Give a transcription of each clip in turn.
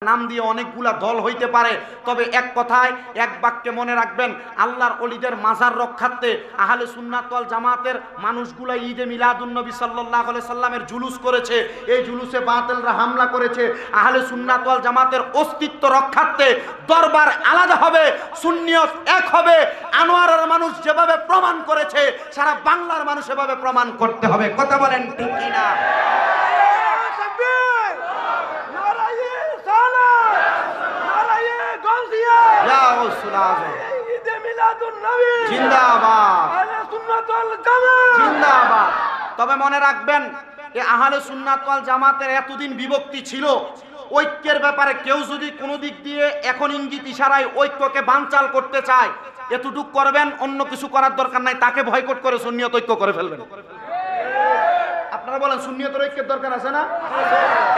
নাম দিয়ে অনেকগুলা দল হইতে পারে, তবে এক কথায় এক বাক্যে মনে রাখবেন, আল্লাহর ওলিদের মাজার রক্ষার্থে আহলে সুন্নাত ওয়াল জামাতের মানুষগুলা ঈদে মিলাদুন নবী সাল্লাল্লাহু আলাইহি সাল্লামের জুলুস করেছে, এই জুলুসে বাতিলরা হামলা করেছে। আহলে সুন্নাত ওয়াল জামাতের অস্তিত্ব রক্ষার্থে দরবার আলাদা হবে, সুন্নিয়ত এক হবে। আনোয়ারের মানুষ যেভাবে প্রমাণ করেছে, সারা বাংলার মানুষ এভাবে প্রমাণ করতে হবে। কথা বলেন ঠিক কিনা? তবে মনে রাখবেন, এই আহলে সুন্নাত ওয়াল জামাতের এতদিন বিভক্তি ছিল, ঐক্যের ব্যাপারে কেউ যদি কোনো দিক দিয়ে এখন ইঙ্গিত ইশারায় ঐক্যকে বানচাল করতে চায়, এতটুকু করবেন, অন্য কিছু করার দরকার নাই, তাকে বয়কট করে সুন্নিয়ত ঐক্য করে ফেলবেন। আপনারা বলেন সুন্নিয়তের ঐক্যের দরকার আছে না?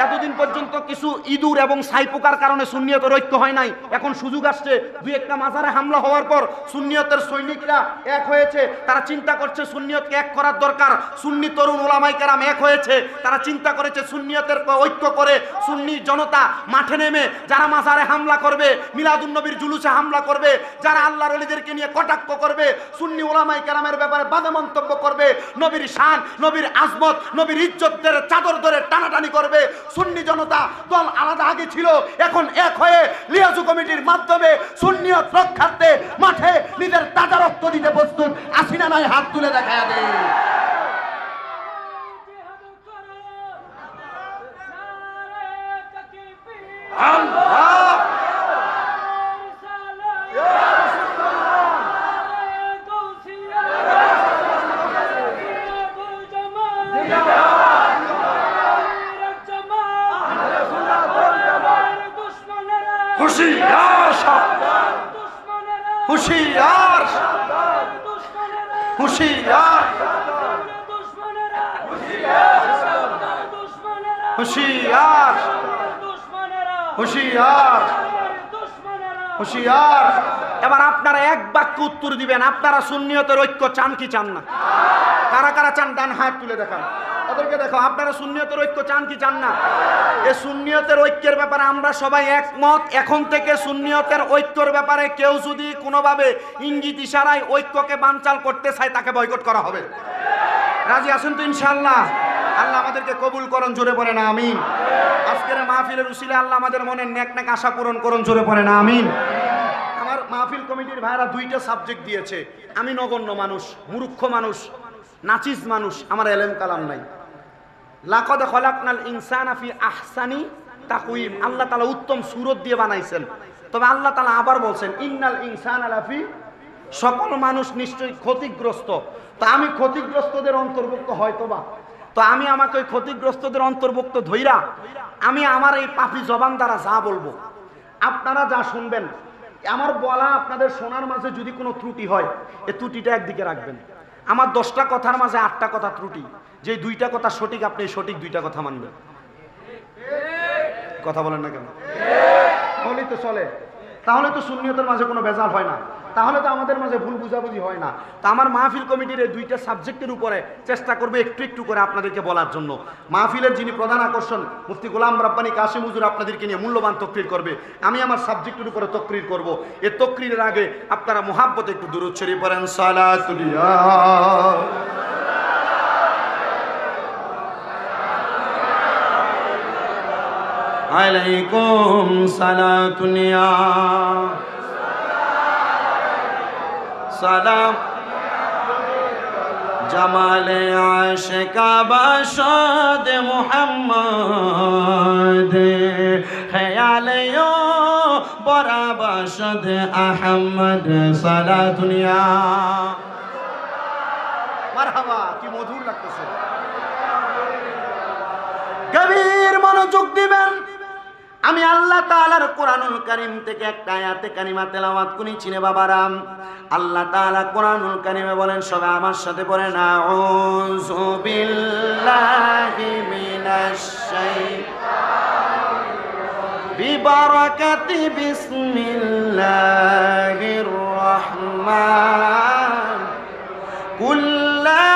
এতদিন পর্যন্ত কিছু ইঁদুর এবং ছাইপোকার কারণে সুন্নিয়তের ঐক্য হয় নাই, এখন সুযোগ আসছে। দুই একটা মাজারে হামলা হওয়ার পর সুন্নিয়তের সৈনিকরা এক হয়েছে, তারা চিন্তা করছে সুন্নিয়তকে এক করার দরকার। সুন্নি তরুণ ওলামায়ে কেরাম এক হয়েছে, তারা চিন্তা করেছে সুন্নিয়তের ঐক্য করে সুন্নি জনতা মাঠে নেমে যারা মাজারে হামলা করবে, মিলাদুন নবীর জুলুসে হামলা করবে, যারা আল্লাহর ওলিদেরকে নিয়ে কটাক্ষ করবে, সুন্নি ওলামায়ে কেরামের ব্যাপারে বাজে মন্তব্য করবে, নবীর শান, নবীর আজমত, নবীর ইজ্জতের চাদর ধরে টানাটানি করবে, সুন্নি জনতা দল আলাদা আগে ছিল, এখন এক হয়ে লিয়াজু কমিটির মাধ্যমে সুন্নিয়ত রক্ষার্থে মাঠে নিজের তাজা রক্ত দিতে প্রস্তুত। আসিনা নাই হাত তুলে দেখায় দেয়। হুশিয়ার, হুশিয়ার, হুশিয়ার, হুশিয়ার, হুশিয়ার। এবার আপনারা এক বাক্য উত্তর দিবেন, আপনারা সুন্নিয়তের ঐক্য চান কি চান না? কারা কারা চান ডান হাত তুলে দেখান, ওদেরকে দেখো। আপনারা সুন্নিয়তের ঐক্য চান কি চান না? এই সুন্নিয়তের ঐক্যের ব্যাপারে আমরা সবাই একমত। এখন থেকে সুন্নিয়তের ঐক্যের ব্যাপারে কেউ যদি কোনোভাবে ইঙ্গিত ইশারায় ঐক্যকে বানচাল করতে চায়, তাকে বয়কট করা হবে। রাজি আছেন তো ইনশাআল্লাহ? আল্লাহ আমাদেরকে কবুল করুন, জোরে পড়ে না আমিন। আজকের মাহফিলের উসিলে আল্লাহ আমাদের মনের নেক নেক আশা পূরণ করুন, জোরে পড়ে না আমিন। আমার মাহফিল কমিটির ভাইরা দুইটা সাবজেক্ট দিয়েছে। আমি নগণ্য মানুষ, মূর্খ মানুষ, নাচিস মানুষ, আমার এলেম কালাম নাই। লাকাদ খলাকনাল ইনসানা ফি আহসানি তাকওয়িম, আল্লাহ তাআলা উত্তম সূরত দিয়ে বানাইছেন। তবে আল্লাহ তাআলা আবার বলছেন ইন্নাল ইনসানা লাফি, সকল মানুষ নিশ্চয়ই ক্ষতিগ্রস্ত। তা আমি ক্ষতিগ্রস্তদের অন্তর্ভুক্ত হয়তোবা, তো আমি আমাকে ওই ক্ষতিগ্রস্তদের অন্তর্ভুক্ত ধইরা আমি আমার এই পাপী জবান দ্বারা যা বলবো, আপনারা যা শুনবেন, আমার বলা আপনাদের শোনার মাঝে যদি কোনো ত্রুটি হয়, এই ত্রুটিটা একদিকে রাখবেন। আমার 10টা কথার মাঝে 8টা কথা ত্রুটি, যে 2টা কথা সঠিক, আপনি সঠিক 2টা কথা মানবেন। কথা বলেন না কেন? তাহলেই তো চলে, তাহলে তো সুন্নিয়তের মাঝে কোনো ভেজাল হয় না, তাহলে তো আমাদের মাঝে ভুল বুঝাবুঝি হয় না। তা আমার মাহফিল কমিটির এই 2টা সাবজেক্টের উপরে চেষ্টা করবে একটু একটু করে আপনাদেরকে বলার জন্য। মাহফিলের যিনি প্রধান আকর্ষণ মুফতি গোলাম রাব্বানী কাশিম হুজুর আপনাদেরকে নিয়ে মূল্যবান তকরির করবে, আমি আমার সাবজেক্টের উপরে তকরির করব। এই তকরিরের আগে আপনারা মুহাব্বতে একটু দুরূদ শরীফ পড়েন, সালাতুল ইয়া আলাইকুম সালাতুল ইয়া সালাম জামালে আশিকা বাশাদ মুহাম্মদ খেয়ালে বরা বাশাদ আহমদ সালাতুল ইয়া মারহাবা। কি মধুর লাগতেছে, গভীর মনোযোগ দিবেন। আমি আল্লাহ তাআলার কোরআনুল কারীম থেকে একটা আয়াতে কারিমা তেলাওয়াত করেছি রে বাবারাম। আল্লাহ তাআলা কোরআনুল কারীমে বলেন, সবাই আমার সাথে পড়েন, আউযু বিল্লাহি মিনাশ শাইতানির বিবারাকাতি বিসমিল্লাহির রাহমান কুল লা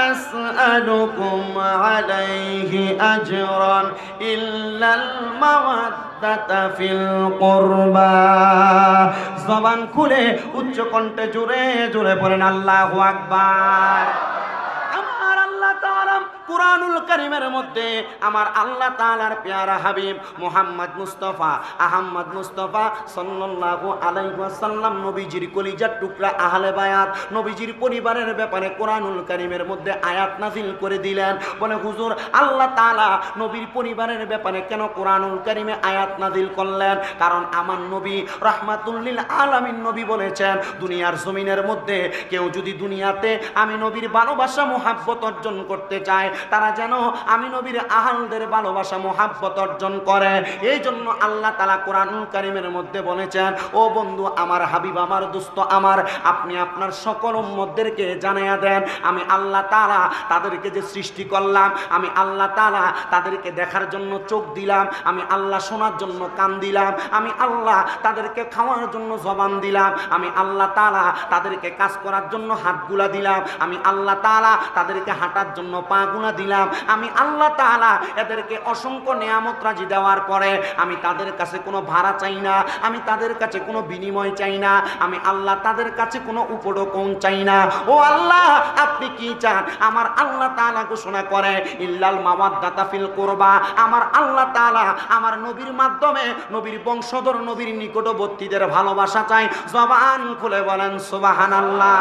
আসআলুকুম আলাইহি আজরান ইল্লাল মাওয়াদ্দাতা ফিল কুরবা। জবান খুলে উচ্চ কণ্ঠে জোরে জোরে বলেন আল্লাহু আকবার। আমার আল্লাহ তাআলা কুরআনুল কারীমের মধ্যে আমার আল্লাহ তাআলার পেয়ারা হাবিব মুহাম্মদ মুস্তাফা আহমদ মুস্তাফা সাল্লাল্লাহু আলাইহি ওয়াসাল্লাম নবীজির কলিজার টুকরা আহলে বায়াত নবীজির পরিবারের ব্যাপারে কুরআনুল কারীমের মধ্যে আয়াত নাযিল করে দিলেন। বলে হুজুর আল্লাহ তাআলা নবীর পরিবারের ব্যাপারে কেন কুরআনুল কারীমে আয়াত নাযিল করলেন? কারণ আমার নবী রাহমাতুল লিল আলামিন নবী বলেছেন, দুনিয়ার জমিনের মধ্যে কেউ যদি দুনিয়াতে আমি নবীর ভালোবাসা মুহাব্বত অর্জন করতে চায়, তারা যেন আমি নবীর আহলদের ভালোবাসা মুহাব্বত অর্জন করে। এই জন্য আল্লাহ তাআলা কুরআনুল কারীমের মধ্যে বলেছেন, ও বন্ধু আমার, হাবিব আমার, দোস্ত আমার, আপনি আপনার সকল উম্মতদেরকে জানাইয়া দেন আমি আল্লাহ তাআলা তাদেরকে যে সৃষ্টি করলাম, আমি আল্লাহ তাআলা তাদেরকে দেখার জন্য চোখ দিলাম, আমি আল্লাহ শোনার জন্য কান দিলাম, আমি আল্লাহ তাদেরকে খাওয়ার জন্য জবান দিলাম, আমি আল্লাহ তাআলা তাদেরকে কাজ করার জন্য হাতগুলা দিলাম, আমি আল্লাহ তাআলা তাদেরকে হাঁটার জন্য পাগুলা দিলাম, আমি আল্লাহ তাআলা এদেরকে অসংখ্য নিয়ামত রাজি দেওয়ার পরে আমি তাদের কাছে কোনো ভাড়া চাই না, আমি তাদের কাছে কোনো বিনিময় চাই না, আমি আল্লাহ তাদের কাছে কোনো উপঢৌকন চাই না। ও আল্লাহ আপনি কি চান? আমার আল্লাহ তাআলা ঘোষণা করে ইল্লাল মাওয়াদ্দাতা ফিল কুরবা। আমার আল্লাহ তাআলা আমার নবীর মাধ্যমে নবীর বংশধর নবীর নিকটবর্তীদের ভালোবাসা চাই। জবান খুলে বলেন সুবহানাল্লাহ।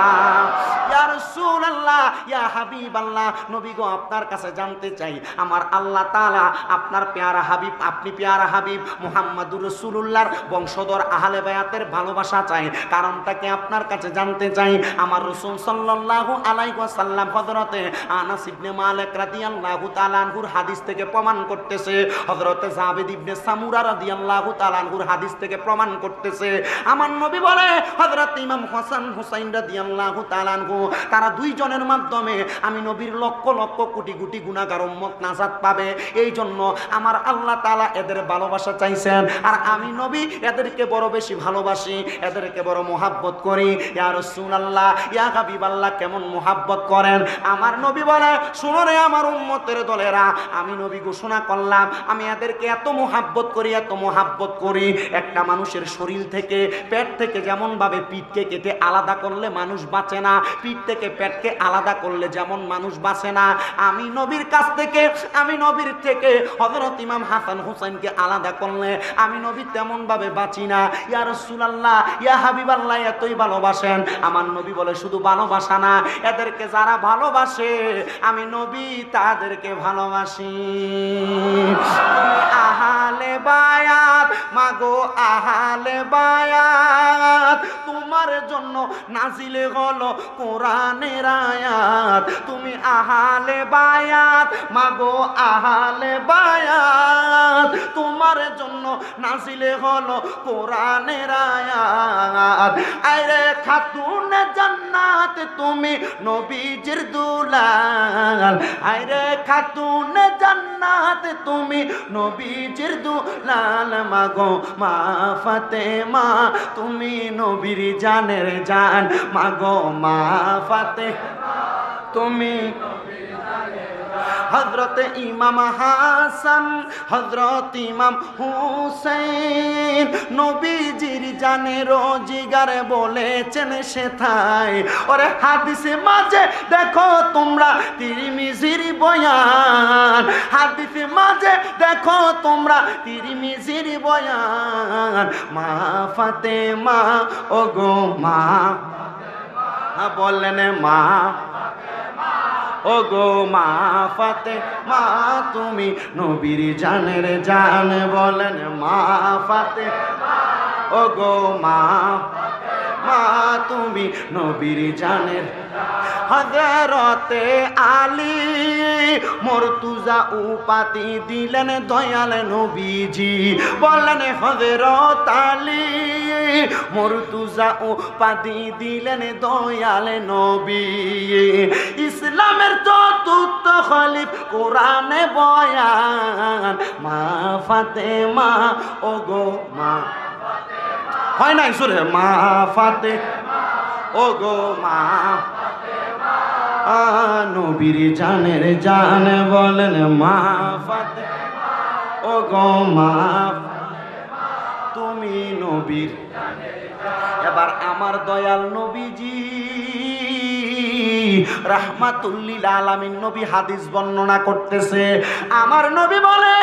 ইয়া রাসূলুল্লাহ, ইয়া হাবিবাল্লাহ, নবী গো আপনার কাছে জানতে চাই, আমার আল্লাহ তাআলা আপনার পেয়ারা হাবিব, আপনি পেয়ারা হাবিব মুহাম্মাদুর রাসূলুল্লাহর বংশধর আহলে বায়াতের ভালোবাসা চাই, কারণটাকে আপনার কাছে জানতে চাই। আমার রাসূল সাল্লাল্লাহু আলাইহি ওয়াসাল্লাম হযরতে আনাস ইবনে মালিক রাদিয়াল্লাহু তাআলা আনহুর হাদিস থেকে প্রমাণ করতেছে, হযরতে যাবিদ ইবনে সামুরা রাদিয়াল্লাহু তাআলা আনহুর হাদিস থেকে প্রমাণ করতেছে। আমার নবী বলে হযরত ইমাম হাসান হুসাইন রাদিয়াল্লাহু তাআলা আনহু, তারা দুইজনের মাধ্যমে আমি নবীর লক্ষ লক্ষ কোটি কোটি গুনাহগার উম্মত নাজাত পাবে। এই জন্য আমার আল্লাহ তাআলা এদের ভালোবাসা চাইছেন, আর আমি নবী এদেরকে বড় বেশি ভালোবাসি, এদেরকে বড় মুহাব্বত করি। ইয়া রাসূলুল্লাহ, ইয়া হাবিবাল্লাহ, কেমন মুহাব্বত করেন? আমার নবী বলে, শুনো রে আমার উম্মতের দলেরা, আমি নবী ঘোষণা করলাম আমি এদেরকে এত মুহাব্বত করি, এত মুহাব্বত করি। একটা মানুষের শরীর থেকে, পেট থেকে যেমন ভাবে পিঠকে কেটে আলাদা করলে মানুষ বাঁচে না, পিঠ থেকে পেটকে আলাদা করলে যেমন মানুষ বাঁচে না, আমি নবীর কাছ থেকে, আমি নবীর থেকে হযরত ইমাম হাসান হুসাইনকে আলাদা করলে আমি নবী তেমন ভাবে বাঁচি না। ইয়া রাসূলুল্লাহ, ইয়া হাবিবাল্লাহ, এতই ভালোবাসেন? আমার নবী বলে, শুধু ভালোবাসা না, এদেরকে যারা ভালোবাসে আমি নবী তাদেরকে ভালোবাসি। আহলে বায়াত মাগো, আহলে বায়াত, তোমার জন্য নাজিলে হলো কোরআনের আয়াত। তুমি আহলে বায়াত মাগো, আহলে বায়াত, তোমার জন্য নাজিলে হলো কোরআনের আয়াত। আরে খাতুন জান্নাত তুমি নবীজির দুলাল, আরে খাতুন জান্নাত তুমি নবীজির দুলাল, মাগো মা ফাতেমা তুমি নবীর জানের জান, মাগো মা ফাতেমা তুমি হযরত ইমাম হাসান, হযরত ইমাম হুসাইন নবীজির জানের জিগারে বলেছেন সেথায়। ওরে হাদিসে মাঝে দেখো তোমরা তিরমিজির বয়ান, হাদিসে মাঝে দেখো তোমরা তিরমিজির বয়ান। মা ফাতেমা ও গো মা, বললেন মা ও গো মা ফাতেমা তুমি নবীর জানের জান, বলেন মা ফাতেমা ও গো মা, মা তুমি নবীর জানের। হযরতে আলী মুর্তুজা উপাধি দিলেন দয়াল নবীজি, বলেন হযরত আলী মুর্তুজা উপাধি দিলেন দয়াল নবী। ইসলামের চতুর্থ খলিফ কোরআনে বয়ান, মা ফাতেমা ও গো মা, হয় নাই সুরে, মা ফাতেমা ও গো মা, নবীর জানের জান বলেন মা ফাতেমা ও গো মা তুমি নবীর। এবার আমার দয়াল নবীজি রাহমাতুল্লিল আলামিন নবী হাদিস বর্ণনা করতেছে। আমার নবী বলে,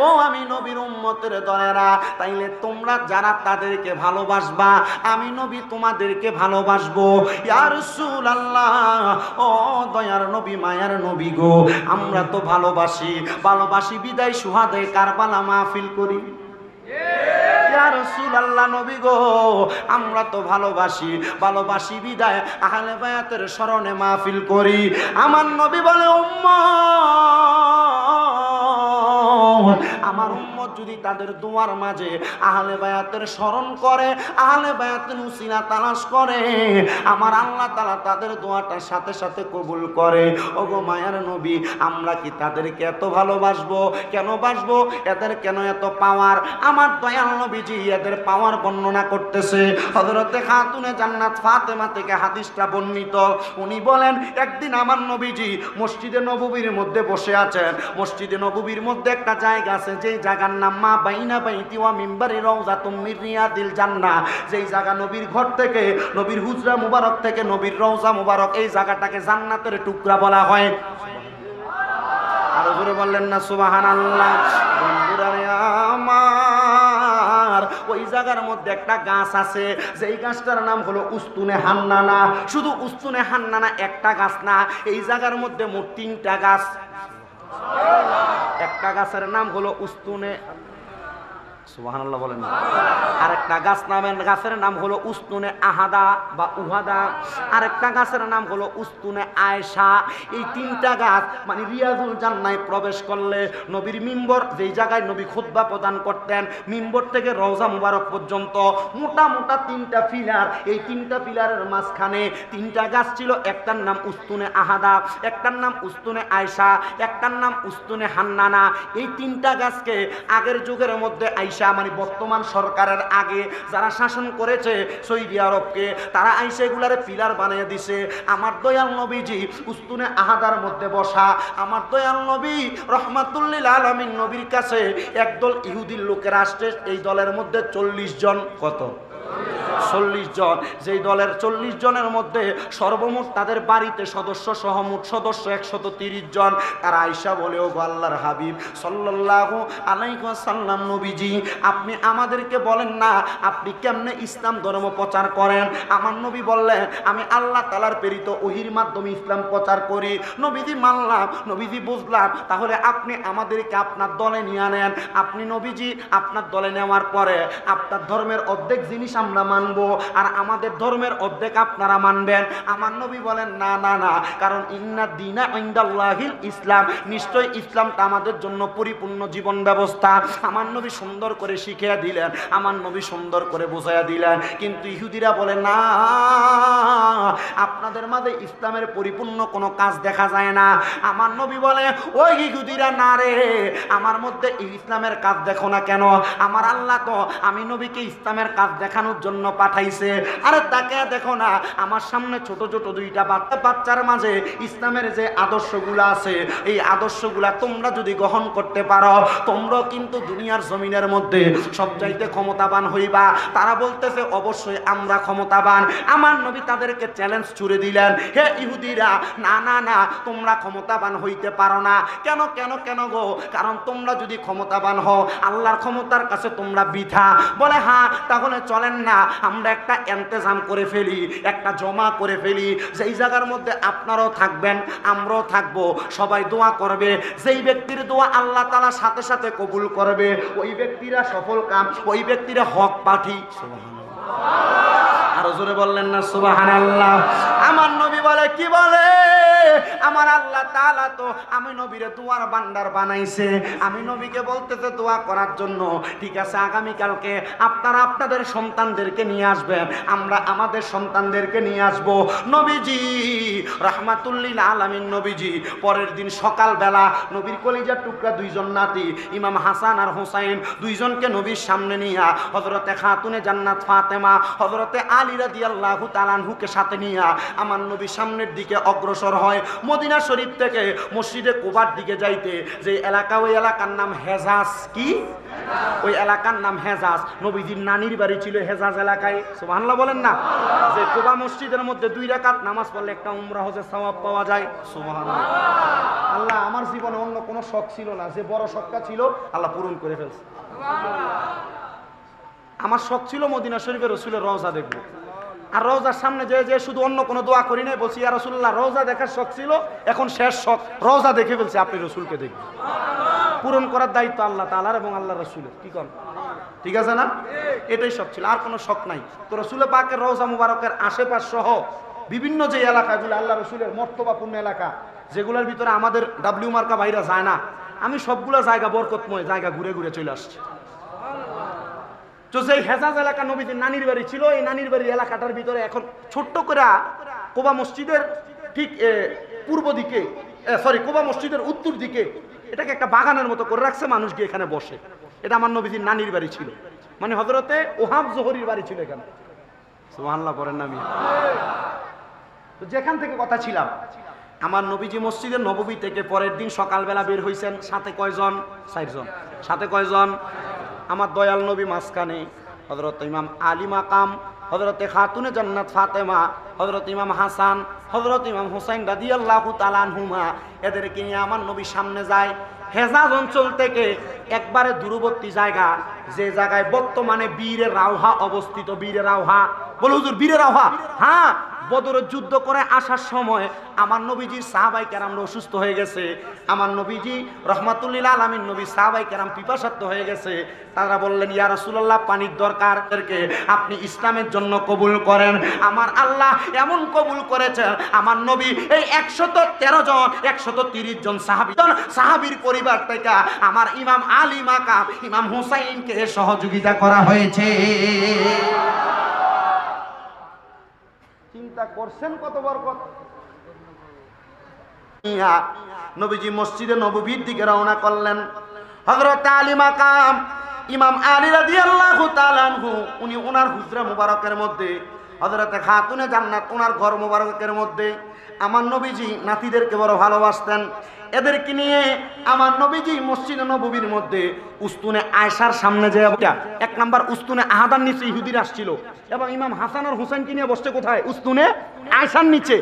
ও আমি নবীর উম্মতের দলেরা, তাইলে তোমরা যারা তাদেরকে ভালোবাসবা আমি নবী তোমাদেরকে ভালোবাসবো। ইয়া রাসূলুল্লাহ, ও দয়ার নবী মায়ার নবী গো, আমরা তো ভালোবাসি বিদায় সুহাদায়ে কারবালা মাহফিল করি। ইয়া রাসূলুল্লাহ নবী গো, আমরা তো ভালোবাসি বিদায় আহলে বায়াতের স্মরণে মাহফিল করি। আমার নবী বলে, আমার উম্মত যদি তাদের দোয়ার মাঝে আহলে বায়াতের স্মরণ করে, আহলে বায়াতের উসিলা তালাশ করে, আমার আল্লাহ তাআলা তাদের দোয়াটা সাথে সাথে কবুল করে। ওগো মায়ার নবী, আমরা কি তাদেরকে এত ভালোবাসবো? কেন বাসবো? এদের কেন এত পাওয়ার? আমার দয়াল নবীজি এদের পাওয়ার বর্ণনা করতেছে। হযরতে খাতুনে জান্নাত ফাতেমা থেকে হাদিসটা বর্ণিত। উনি বলেন, একদিন আমার নবীজি মসজিদে নববীর মধ্যে বসে আছেন। মসজিদে নববীর মধ্যে একটা জায়গা আছে, যেই জায়গার নাম মা বাইনা বাইতি ওয়া মিম্বারি রাউযাতুম মির রিয়াদিল জান্নাহ। যেই জায়গা নবীর ঘর থেকে, নবীর হুজরা মুবারক থেকে নবীর রওজা মুবারক, এই জায়গাটাকে জান্নাতের টুকরা বলা হয়। আরো জোরে বললেন না সুবহানাল্লাহ। বন্ধুরা রে আমার, ওই জায়গার মধ্যে একটা গাছ আছে, যেই গাছটার নাম হলো উস্তুনে হান্নানা। শুধু উস্তুনে হান্নানা একটা গাছ না, এই জায়গার মধ্যে মোট 3টা গাছ। একটা গাছের নাম হলো উস্তুনে, সুবহানাল্লাহ বলেন না। আরেকটা গাছের নাম হলো উস্তুনে আহাদা বা উহাদা। আরেকটা গাছের নাম হলো উস্তুনে আয়েশা। এই 3টা গাছ মানে রিয়াজুল জান্নায় প্রবেশ করলে নবীর মিম্বর, যেই জায়গায় নবী খুতবা প্রদান করতেন, মিম্বর থেকে রওজা মুবারক পর্যন্ত মোটা মোটা 3টা পিলার। এই 3টা পিলারের মাঝখানে 3টা গাছ ছিল। একটার নাম উস্তুনে আহাদা, একটার নাম উস্তুনে আয়েশা, একটার নাম উস্তুনে হান্নানা। এই 3টা গাছকে আগের যুগের মধ্যে আয়েশা মানে বর্তমান সরকারের আগে যারা শাসন করেছে সৌদি আরবকে, তারা আইসা এগুলারে পিলার বানিয়ে দিছে। আমার দয়াল নবীজি উস্তুনে আহাদার মধ্যে বসা। আমার দয়াল নবী রহমাতুল্লিল আলামিন নবীর কাছে একদল ইহুদির লোকেরা আসছে। এই দলের মধ্যে 40 জন, কত? 40 জন। যেই দলের 40 জনের মধ্যে সর্বমোট তাদের বাড়িতে সদস্য সহ মোট সদস্য 130 জন। তারা আয়েশা বলে, ও আল্লাহর হাবিব সাল্লাল্লাহু আলাইহি ওয়াসাল্লাম নবীজি, আপনি আমাদেরকে বলেন না আপনি কেমনে ইসলাম ধর্ম প্রচার করেন। আমার নবী বললেন, আমি আল্লাহ তাআলার প্রেরিত ওহীর মাধ্যমে ইসলাম প্রচার করি। নবীজি মানলাম, নবীজি বুঝলাম, তাহলে আপনি আমাদেরকে আপনার দলে নিয়ে নেন। আপনি নবীজি আপনার দলে নেওয়ার পরে আপনার ধর্মের অর্ধেক জিনিস আমরা মানবো, আর আমাদের ধর্মের অর্ধেক আপনারা মানবেন। আমার নবী বলেন, না না না, কারণ ইন্না দীনা ইনদাল্লাহিল ইসলাম, নিশ্চয় ইসলামটা আমাদের জন্য পরিপূর্ণ জীবন ব্যবস্থা। আমার নবী সুন্দর করে শিখিয়ে দিলেন, আমার নবী সুন্দর করে বুঝাইয়া দিলেন। কিন্তু ইহুদিরা বলে, না, আপনাদের মাঝে ইসলামের পরিপূর্ণ কোনো কাজ দেখা যায় না। আমার নবী বলে, ওই ইহুদিরা, না রে, আমার মধ্যে ইসলামের কাজ দেখো না কেন? আমার আল্লাহ তো আমি নবীকে ইসলামের কাজ দেখানোর জন্য পাঠাইছে। আরে তাকে দেখো না, আমার সামনে ছোট ছোট 2টা বাচ্চার মাঝে ইসলামের যে আদর্শগুলো আছে, এই আদর্শগুলা তোমরা যদি গ্রহণ করতে পারো, তোমরাও কিন্তু দুনিয়ার জমিনের মধ্যে সবচাইতে ক্ষমতাবান হইবা। তারা বলতেছে, অবশ্যই আমরা ক্ষমতাবান। আমার নবী তাদেরকে চ্যালেঞ্জ ছুড়ে দিলেন, হে ইহুদিরা, না না না, তোমরা ক্ষমতাবান হইতে পারো না। কেন কেন কেন গো? কারণ তোমরা যদি ক্ষমতাবান হও, আল্লাহর ক্ষমতার কাছে তোমরা বৃথা। বলে, হ্যাঁ, তাহলে চলেন না আমরা একটা ইন্তজাম করে ফেলি, একটা জমা করে ফেলি, যেই জায়গার মধ্যে আপনারাও থাকবেন, আমরাও থাকবো, সবাই দোয়া করবে। যেই ব্যক্তির দোয়া আল্লাহ তাআলা সাথে সাথে কবুল করবে, ওই ব্যক্তিরা সফল কাম, ওই ব্যক্তিরা হক পাঠি। আরো জোরে বললেন না সুবহানাল্লাহ। আমার নবী বলে, কি বলে? আমার আল্লাহ তাআলা তো আমি নবীরে দোয়ার ভান্ডার বানাইছে। আমি নবীকে বলতেছে দোয়া করার জন্য, ঠিক আছে, আগামী কালকে আপনারা আপনাদের সন্তানদেরকে নিয়ে আসবেন, আমরা আমাদের সন্তানদেরকে নিয়ে আসব। নবীজি রাহমাতুল্লিল আলামিন নবীজি পরের দিন সকালবেলা নবীর কলিজার টুকরা 2 জন নাতি, ইমাম হাসান আর হুসাইন, 2 জনকে নবীর সামনে নিয়ে হযরতে খাতুনে জান্নাত ফাতেমা, হযরতে আলী রাদিয়াল্লাহু তাআলা আনহুকে সাথে নিয়ে আমার নবী সামনের দিকে অগ্রসর হয়। মদিনা শরীফ থেকে মসজিদে কুবার দিকে যাইতে যে এলাকা, ওই এলাকার নাম হেজাজ। কি? ওই এলাকার নাম হেজাজ। নবীজির নানির বাড়ি ছিল হেজাজ এলাকায়। সুবহানাল্লাহ বলেন না? যে কুবা মসজিদের মধ্যে 2 রাকাত নামাজ পড়লে একটা উমরা হজের সওয়াব পাওয়া যায়। সুবহানাল্লাহ। আল্লাহ, আমার জীবনে অন্য কোনো শখ ছিল না, যে বড় শখটা ছিল আল্লাহ পূরণ করে ফেলছে। আমার শখ ছিল মদিনা শরীফের রাসূলের রওজা দেখব, আর রওজার সামনে যে শুধু অন্য কোনো দোয়া করি নাই, বলছি ইয়া রাসূলুল্লাহ রওজা দেখার শখ ছিল, এখন শেষ শখ রওজা দেখে ফেলছি, আপনি রাসূলকে দেখবেন। পূরণ করার দায়িত্ব আল্লাহ তাআলার এবং আল্লাহ রাসূলের। কি কোন? ঠিক আছে না? এটাই শখ ছিল, আর কোনো শখ নাই। তো রাসূল পাকের রওজা মুবারকের আশেপাশ সহ বিভিন্ন যে এলাকাগুলো আল্লাহ রাসূলের মর্তবাপূর্ণ এলাকা, যেগুলোর ভিতরে আমাদের ডাব্লিউ মার্কা ভাইরা যায় না, আমি সবগুলো জায়গা, বরকতময় জায়গা ঘুরে ঘুরে চলে আসছি। তো সেই হেজাজ এলাকা নবীজির নানির বাড়ি ছিল, এই নানির বাড়ির এলাকাটার ভিতরে এখন ছোট্ট করে কুবা মসজিদের ঠিক পূর্ব দিকে, কুবা মসজিদের উত্তর দিকে এটাকে একটা বাগানের মতো করে রাখছে, মানুষ গিয়ে এখানে বসে। এটা আমার নবীজির নানির বাড়ি ছিল, মানে হযরতে ওহাব জোহরির বাড়ি ছিল এখানে। সুবহানাল্লাহ পড়েন না? আমি তো যেখান থেকে কথা ছিলাম, আমার নবীজি মসজিদে নববী থেকে পরের দিন সকালবেলা বের হইছেন। সাথে কয়জন? 4 জন। সাথে কয়জন? আমার দয়াল নবী মাঝখানে, হযরত ইমাম আলী মাকাম, হযরতে খাতুনে জান্নাত ফাতেমা, হযরত ইমাম হাসান, হযরত ইমাম হুসাইন রাদিয়াল্লাহু তাআলা আনহুমা, এদেরকে নিয়ে আমার নবী সামনে যায়। হেজাজ অঞ্চল থেকে একবারে দূরবর্তী জায়গা, যে জায়গায় বর্তমানে বীরে রাওহা অবস্থিত। বীরে রাওহা বলে হুজুর, বীরে রাওহা? হ্যাঁ, বদরের যুদ্ধ করে আসার সময় আমার নবীজির সাহাবায়ে কেরামরা অসুস্থ হয়ে গেছে। আমার নবীজি রহমাতুল্লিল আলামিন নবী সাহাবায়ে কেরাম পিপাসার্ত হয়ে গেছে। তারা বললেন, ইয়া রাসূলুল্লাহ পানির দরকার, আপনি ইসলামের জন্য কবুল করেন। আমার আল্লাহ এমন কবুল করেছে, আমার নবী এই 113 জন 130 জন সাহাবীর পরিবার থেকে আমার ইমাম আলী মাকাম, ইমাম হুসাইনকে সহযোগিতা করা হয়েছে। চিন্তা করছেন কত বরকত। নবীজি মসজিদে নববীর দিকে রওনা করলেন। হযরত আলী মাকাম, ইমাম আলী রাদিয়াল্লাহু তাআলা আনহু, উনি ওনার হুজরা মুবারকের মধ্যে, হযরতে খাতুনে জান্নাত ওনার ঘর মুবারকের মধ্যে, আমার নবীজি নাতিদেরকে বড় ভালোবাসতেন। এদেরকে নিয়ে আমার নবীজি মসজিদে নববীর মধ্যে উস্তুনে আয়েশার সামনে যে 1 নাম্বার উস্তুনে আহাদার নিচে ইহুদিরা আসছিল, এবং ইমাম হাসান আর হুসাইনকে নিয়ে বসতে কোথায়? উস্তুনে আয়েশার নিচে।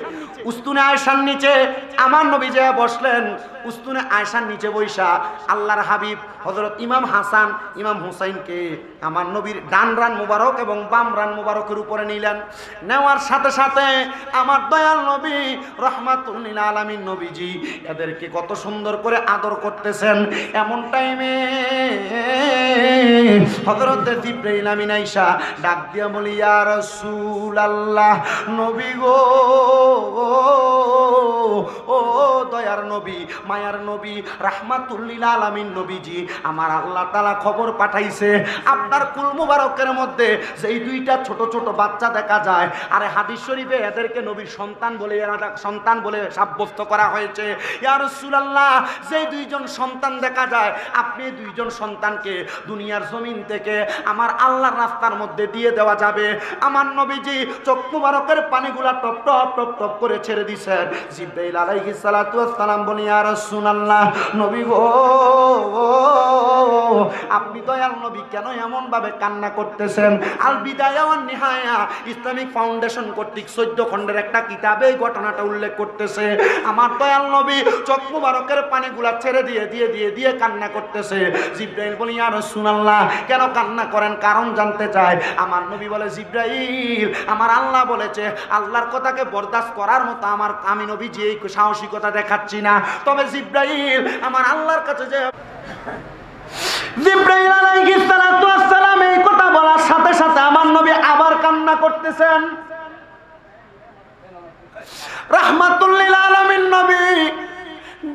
উস্তুনে আয়েশার নিচে আমার নবী যে বসলেন। উস্তুনে আয়েশার নিচে বৈশা আল্লাহর হাবিব হযরত ইমাম হাসান, ইমাম হুসাইনকে আমার নবীর ডান রান মুবারক এবং বাম রান মুবারকের উপরে নিলেন। নেওয়ার সাথে সাথে আমার দয়াল নবী রহমাতুল্লিল আলামিন নবীজি এদেরকে কত সুন্দর করে আদর করতেছেন। এমন টাইমে হযরতে জিবরাইল আমিন আয়েশা ডাক দিয়া বলি, ইয়া রাসূলুল্লাহ, নবী গো, ও দয়ার নবী, মায়ার নবী, রাহমাতুল্লিল আলামিন নবীজি, আমার আল্লাহ তাআলা খবর পাঠাইছে আপনার কুল মুবারকের মধ্যে যেই 2টা ছোট ছোট বাচ্চা দেখা যায়, আরে হাদিস শরীফে এদেরকে নবীর সন্তান বলে সাব্যস্ত করা হয়েছে। ইয়া রাসূলুল্লাহ, যেই 2 জন সন্তান দেখা যায়, আপনি 2 জন সন্তানকে দুনিয়ার জমিন থেকে আমার আল্লাহর রাস্তার মধ্যে দিয়ে দেওয়া যাবে। আমার নবীজি চোখ মুবারকের পানিগুলা টপ টপ টপ টপ করে ছেড়ে দিয়েছেন। জিবরাইল আলাইহিস সালাতু ওয়াস সালাম বলি, ইয়া রাসূলুল্লাহ, নবী গো, আপনি দয়াল নবী কেন এমন ভাবে কান্না করতেছেন? আল বিদায়া ওয়ান নিহায়া ইসলামিক ফাউন্ডেশন কর্তৃক 14 খণ্ডের একটা কিতাবে এই ঘটনাটা উল্লেখ করতেছে। আমার দয়াল নবী চোখ মুবারকের পানিগুলা ছেড়ে দিয়ে কান্না করতেছে। জিবরাইল বলি, ইয়া রাসূলুল্লাহ, কেন কান্না করেন? কারণ জানতে চায়। আমার নবী বলে, জিবরাইল, আমার আল্লাহ বলেছে, আল্লাহর কথাকে বরদাস্ত করার মতো আমি নবীজি এই সাহসিকতা দেখাচ্ছি না। তবে জিবরাইল আমার আল্লাহর কাছে যে জিবরাইল আলাইহিস সালাতু ওয়াস সালাম এই কথা বলার সাথে সাথে আমার নবী আবার কান্না করতেছেন। রাহমাতুল্লিল আলামিন নবী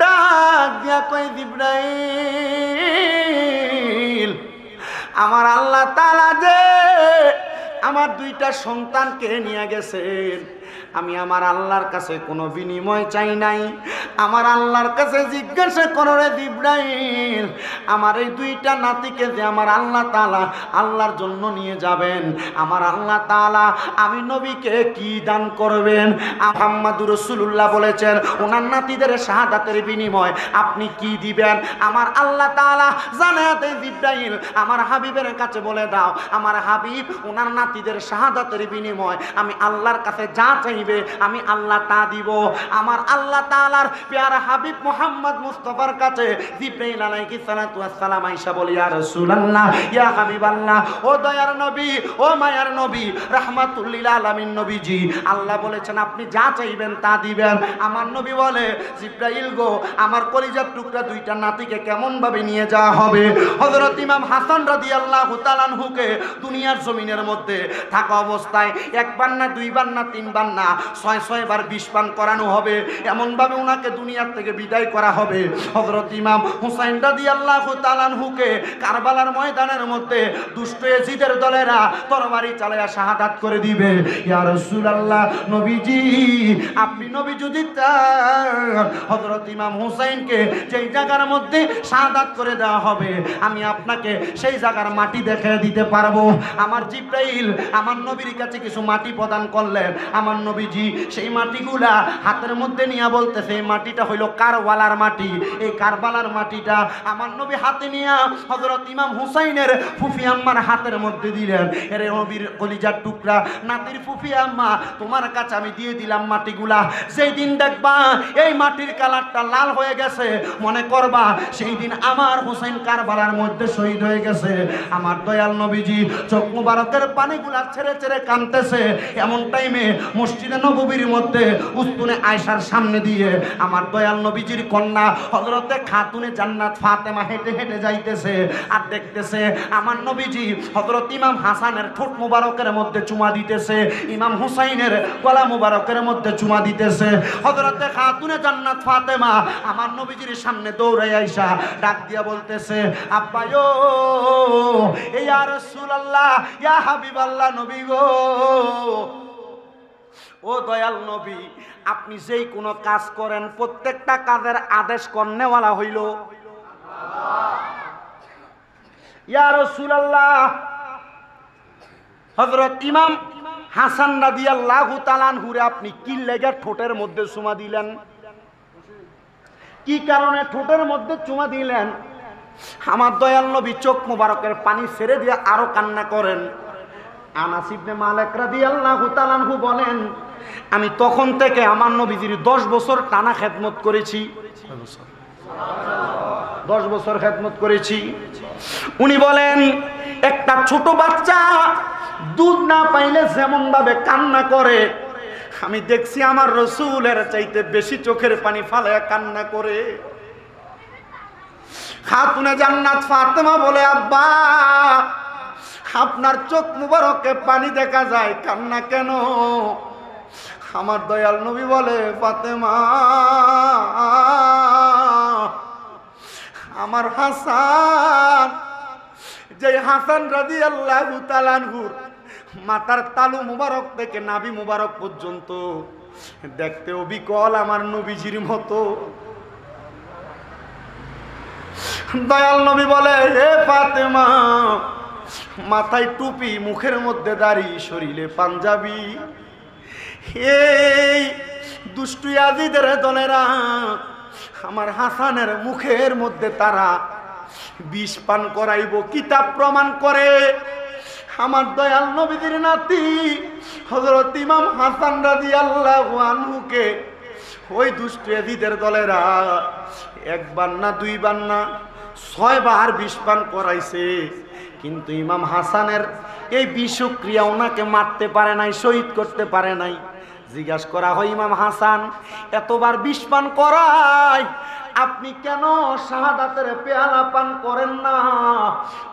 ডাক দিয়া কই, জিবরাইল, আমার আল্লাহ তাআলা যে আমার 2টা সন্তানকে নিয়ে গেছেন, আমি আমার আল্লাহর কাছে কোনো বিনিময় চাই নাই। আমার আল্লাহর কাছে জিজ্ঞাসা করো রে জিবরাইল, আমার এই দুইটা নাতিকে যে আমার আল্লাহ তাআলা আল্লাহর জন্য নিয়ে যাবেন, আমার আল্লাহ তাআলা আমি নবীকে কি দান করবেন? মুহাম্মদুর রাসূলুল্লাহ বলেছেন ওনার নাতিদের শাহাদাতের বিনিময় আপনি কি দিবেন? আমার আল্লাহ তাআলা জানাতে জিবরাইল আমার হাবিবের কাছে বলে দাও, আমার হাবিব ওনার নাতিদের শাহাদাতের বিনিময় আমি আল্লাহর কাছে যা চাইবে আমি আল্লাহ তা দিব। আমার আল্লাহ তাআলার প্যারা হাবিব মুহাম্মদ মুস্তাফার কাছে জিবরাইল আলাইহিস সালাতু ওয়াস সালাম আয়েশা বলি, ইয়া রাসূলুল্লাহ, ইয়া হাবিবাল্লাহ, ও দয়ার নবী, ও মায়ার নবী, রাহমাতুল লিল আলামিন নবীজি, আল্লাহ বলেছেন আপনি যা চাইবেন তা দিবেন। আমার নবী বলে, জিবরাইল গো, আমার কলিজার টুকরা দুইটা নাতিকে কেমন ভাবে নিয়ে যাওয়া হবে? হযরত ইমাম হাসান রাদিয়াল্লাহু তাআলা আনহুকে দুনিয়ার জমিনের মধ্যে থাকা অবস্থায় একবার না দুইবার না তিনবার না ৬ বার ২০ পান করানো হবে, এমন ভাবে ওনাকে দুনিয়ার থেকে বিদায় করা হবে। হযরত ইমাম হুসাইন রাদিয়াল্লাহু তাআলা আনহুকে কারবালার ময়দানের মধ্যে দুষ্ট ইয়াজিদের দলেরা তরবারি চালায়া শাহাদাত করে দিবে। ইয়া রাসূলুল্লাহ, নবীজি আপনি নবী যদি চান হযরত ইমাম হুসাইনকে যেই জায়গার মধ্যে শাহাদাত করে দেওয়া হবে আমি আপনাকে সেই জায়গার মাটি দেখিয়ে দিতে পারবো। আমার জিবরাইল আমার নবীর কাছে কিছু মাটি প্রদান করলেন। আমার নবীজি সেই মাটিগুলা হাতের মধ্যে নিয়ে বলতেছে এই মাটিটা হইল কারবালার মাটি। এই কারবালার মাটিটা আমার নবী হাতে নিয়ে হযরত ইমাম হুসাইনের ফুফি আম্মার হাতের মধ্যে দিলেন। এরে নবীর কলিজার টুকরা নাতির ফুফি আম্মা, তোমার কাছে আমি দিয়ে দিলাম মাটিগুলা। যেই দিন দেখবা এই মাটির কালারটা লাল হয়ে গেছে মনে করবা সেই দিন আমার হুসাইন কারবালার মধ্যে শহীদ হয়ে গেছে। আমার দয়াল নবীজি চোখ মুবারকের পানিগুলা ছেড়ে ছেড়ে কাঁদতেছে। এমন টাইমে মসজিদে নববীর মধ্যে উস্তুনে আয়েশার সামনে দিয়ে আমার দয়াল নবীজির কন্যা হযরতে খাতুনে জান্নাত ফাতেমা হেঁটে হেঁটে যাইতেছে আর দেখতেছে আমার নবীজি হযরত ইমাম হাসানের ঠোঁট মুবারকের মধ্যে চুমা দিতেছে, ইমাম হুসাইনের গলা মুবারকের মধ্যে চুমা দিতেছে। হযরতে খাতুনে জান্নাত ফাতেমা আমার নবীজির সামনে দৌড়ে আইসা ডাক দিয়া বলতেছে, আব্বায়ো, ইয়া রাসূলুল্লাহ, ইয়া হাবিবাল্লাহ, নবী গো, ও দয়াল নবী, আপনি যেই কোনো কাজ করেন প্রত্যেকটা কাজের আদেশ করনেওয়ালা হইল ইয়া রাসূলুল্লাহ। হযরত ইমাম হাসান রাদিয়াল্লাহু তাআলা আনহুরে আপনি কি লেগে ঠোঁটের মধ্যে চুমা দিলেন? কি কারণে ঠোঁটের মধ্যে চুমা দিলেন? আমার দয়াল নবী চোখ মুবারকের পানি ছেড়ে দিয়ে আরো কান্না করেন। আনাস ইবনে মালিক রাদিয়াল্লাহু তাআলা আনহু বলেন, আমি তখন থেকে আমার নবীজির 10 বছর টানা খেদমত করেছি। 10 বছর খেদমত করেছি। উনি বলেন একটা ছোট বাচ্চা দুধ না পাইলে যেমন ভাবে কান্না করে আমি দেখছি আমার রাসূলের চাইতে বেশি চোখের পানি ফালায়া কান্না করে। খাতুনে জান্নাত ফাতেমা বলে, আব্বা, আপনার চোখ মুবারকে পানি দেখা যায়, কান্না কেন? আমার দয়াল নবী বলে, ফাতেমা, আমার হাসান, যে হাসান রাদিয়াল্লাহু তাআলা আনহুর মাথার তালু মুবারক থেকে নাভি মুবারক পর্যন্ত দেখতে অবিকল আমার নবীজির মতো। দয়াল নবী বলে, হে ফাতেমা, মাথায় টুপি, মুখের মধ্যে দাড়ি, শরীরে পাঞ্জাবি, এই দুষ্টু ইয়াজিদের দলেরা আমার হাসানের মুখের মধ্যে তারা বিষ পান করাইব। কিতাব প্রমাণ করে আমার দয়াল নবীজির নাতি হযরত ইমাম হাসান রাদিয়াল্লাহু আনহুকে ওই দুষ্টু ইয়াজিদের দলেরা একবার না দুইবার না 6 বার বিষ পান করাইছে। কিন্তু ইমাম হাসানের এই বিষক্রিয়া ওনাকে মারতে পারে নাই, শহীদ করতে পারে নাই। জিজ্ঞাসা করা হয়, ইমাম হাসান এতবার বিষ পান করায় আপনি কেন শাহাদাতের পেয়ালা পান করেন না?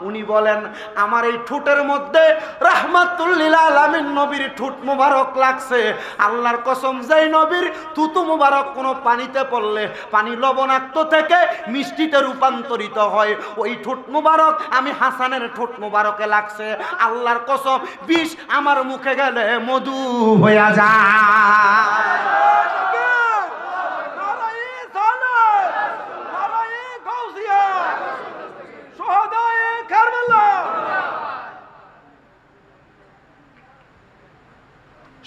উনি বলেন, আমার এই ঠোঁটের মধ্যে রাহমাতুল লিল আলামিন নবীর ঠোঁট মুবারক লাগছে। আল্লাহর কসম, যেই নবীর থুতু মুবারক কোনো পানিতে পড়লে পানি লবণাক্ত থেকে মিষ্টিতে রূপান্তরিত হয়, ওই ঠোঁট মুবারক আমি হাসানের ঠোঁট মুবারকে লাগছে। আল্লাহর কসম, বিষ আমার মুখে গেলে মধু হয়ে যায়।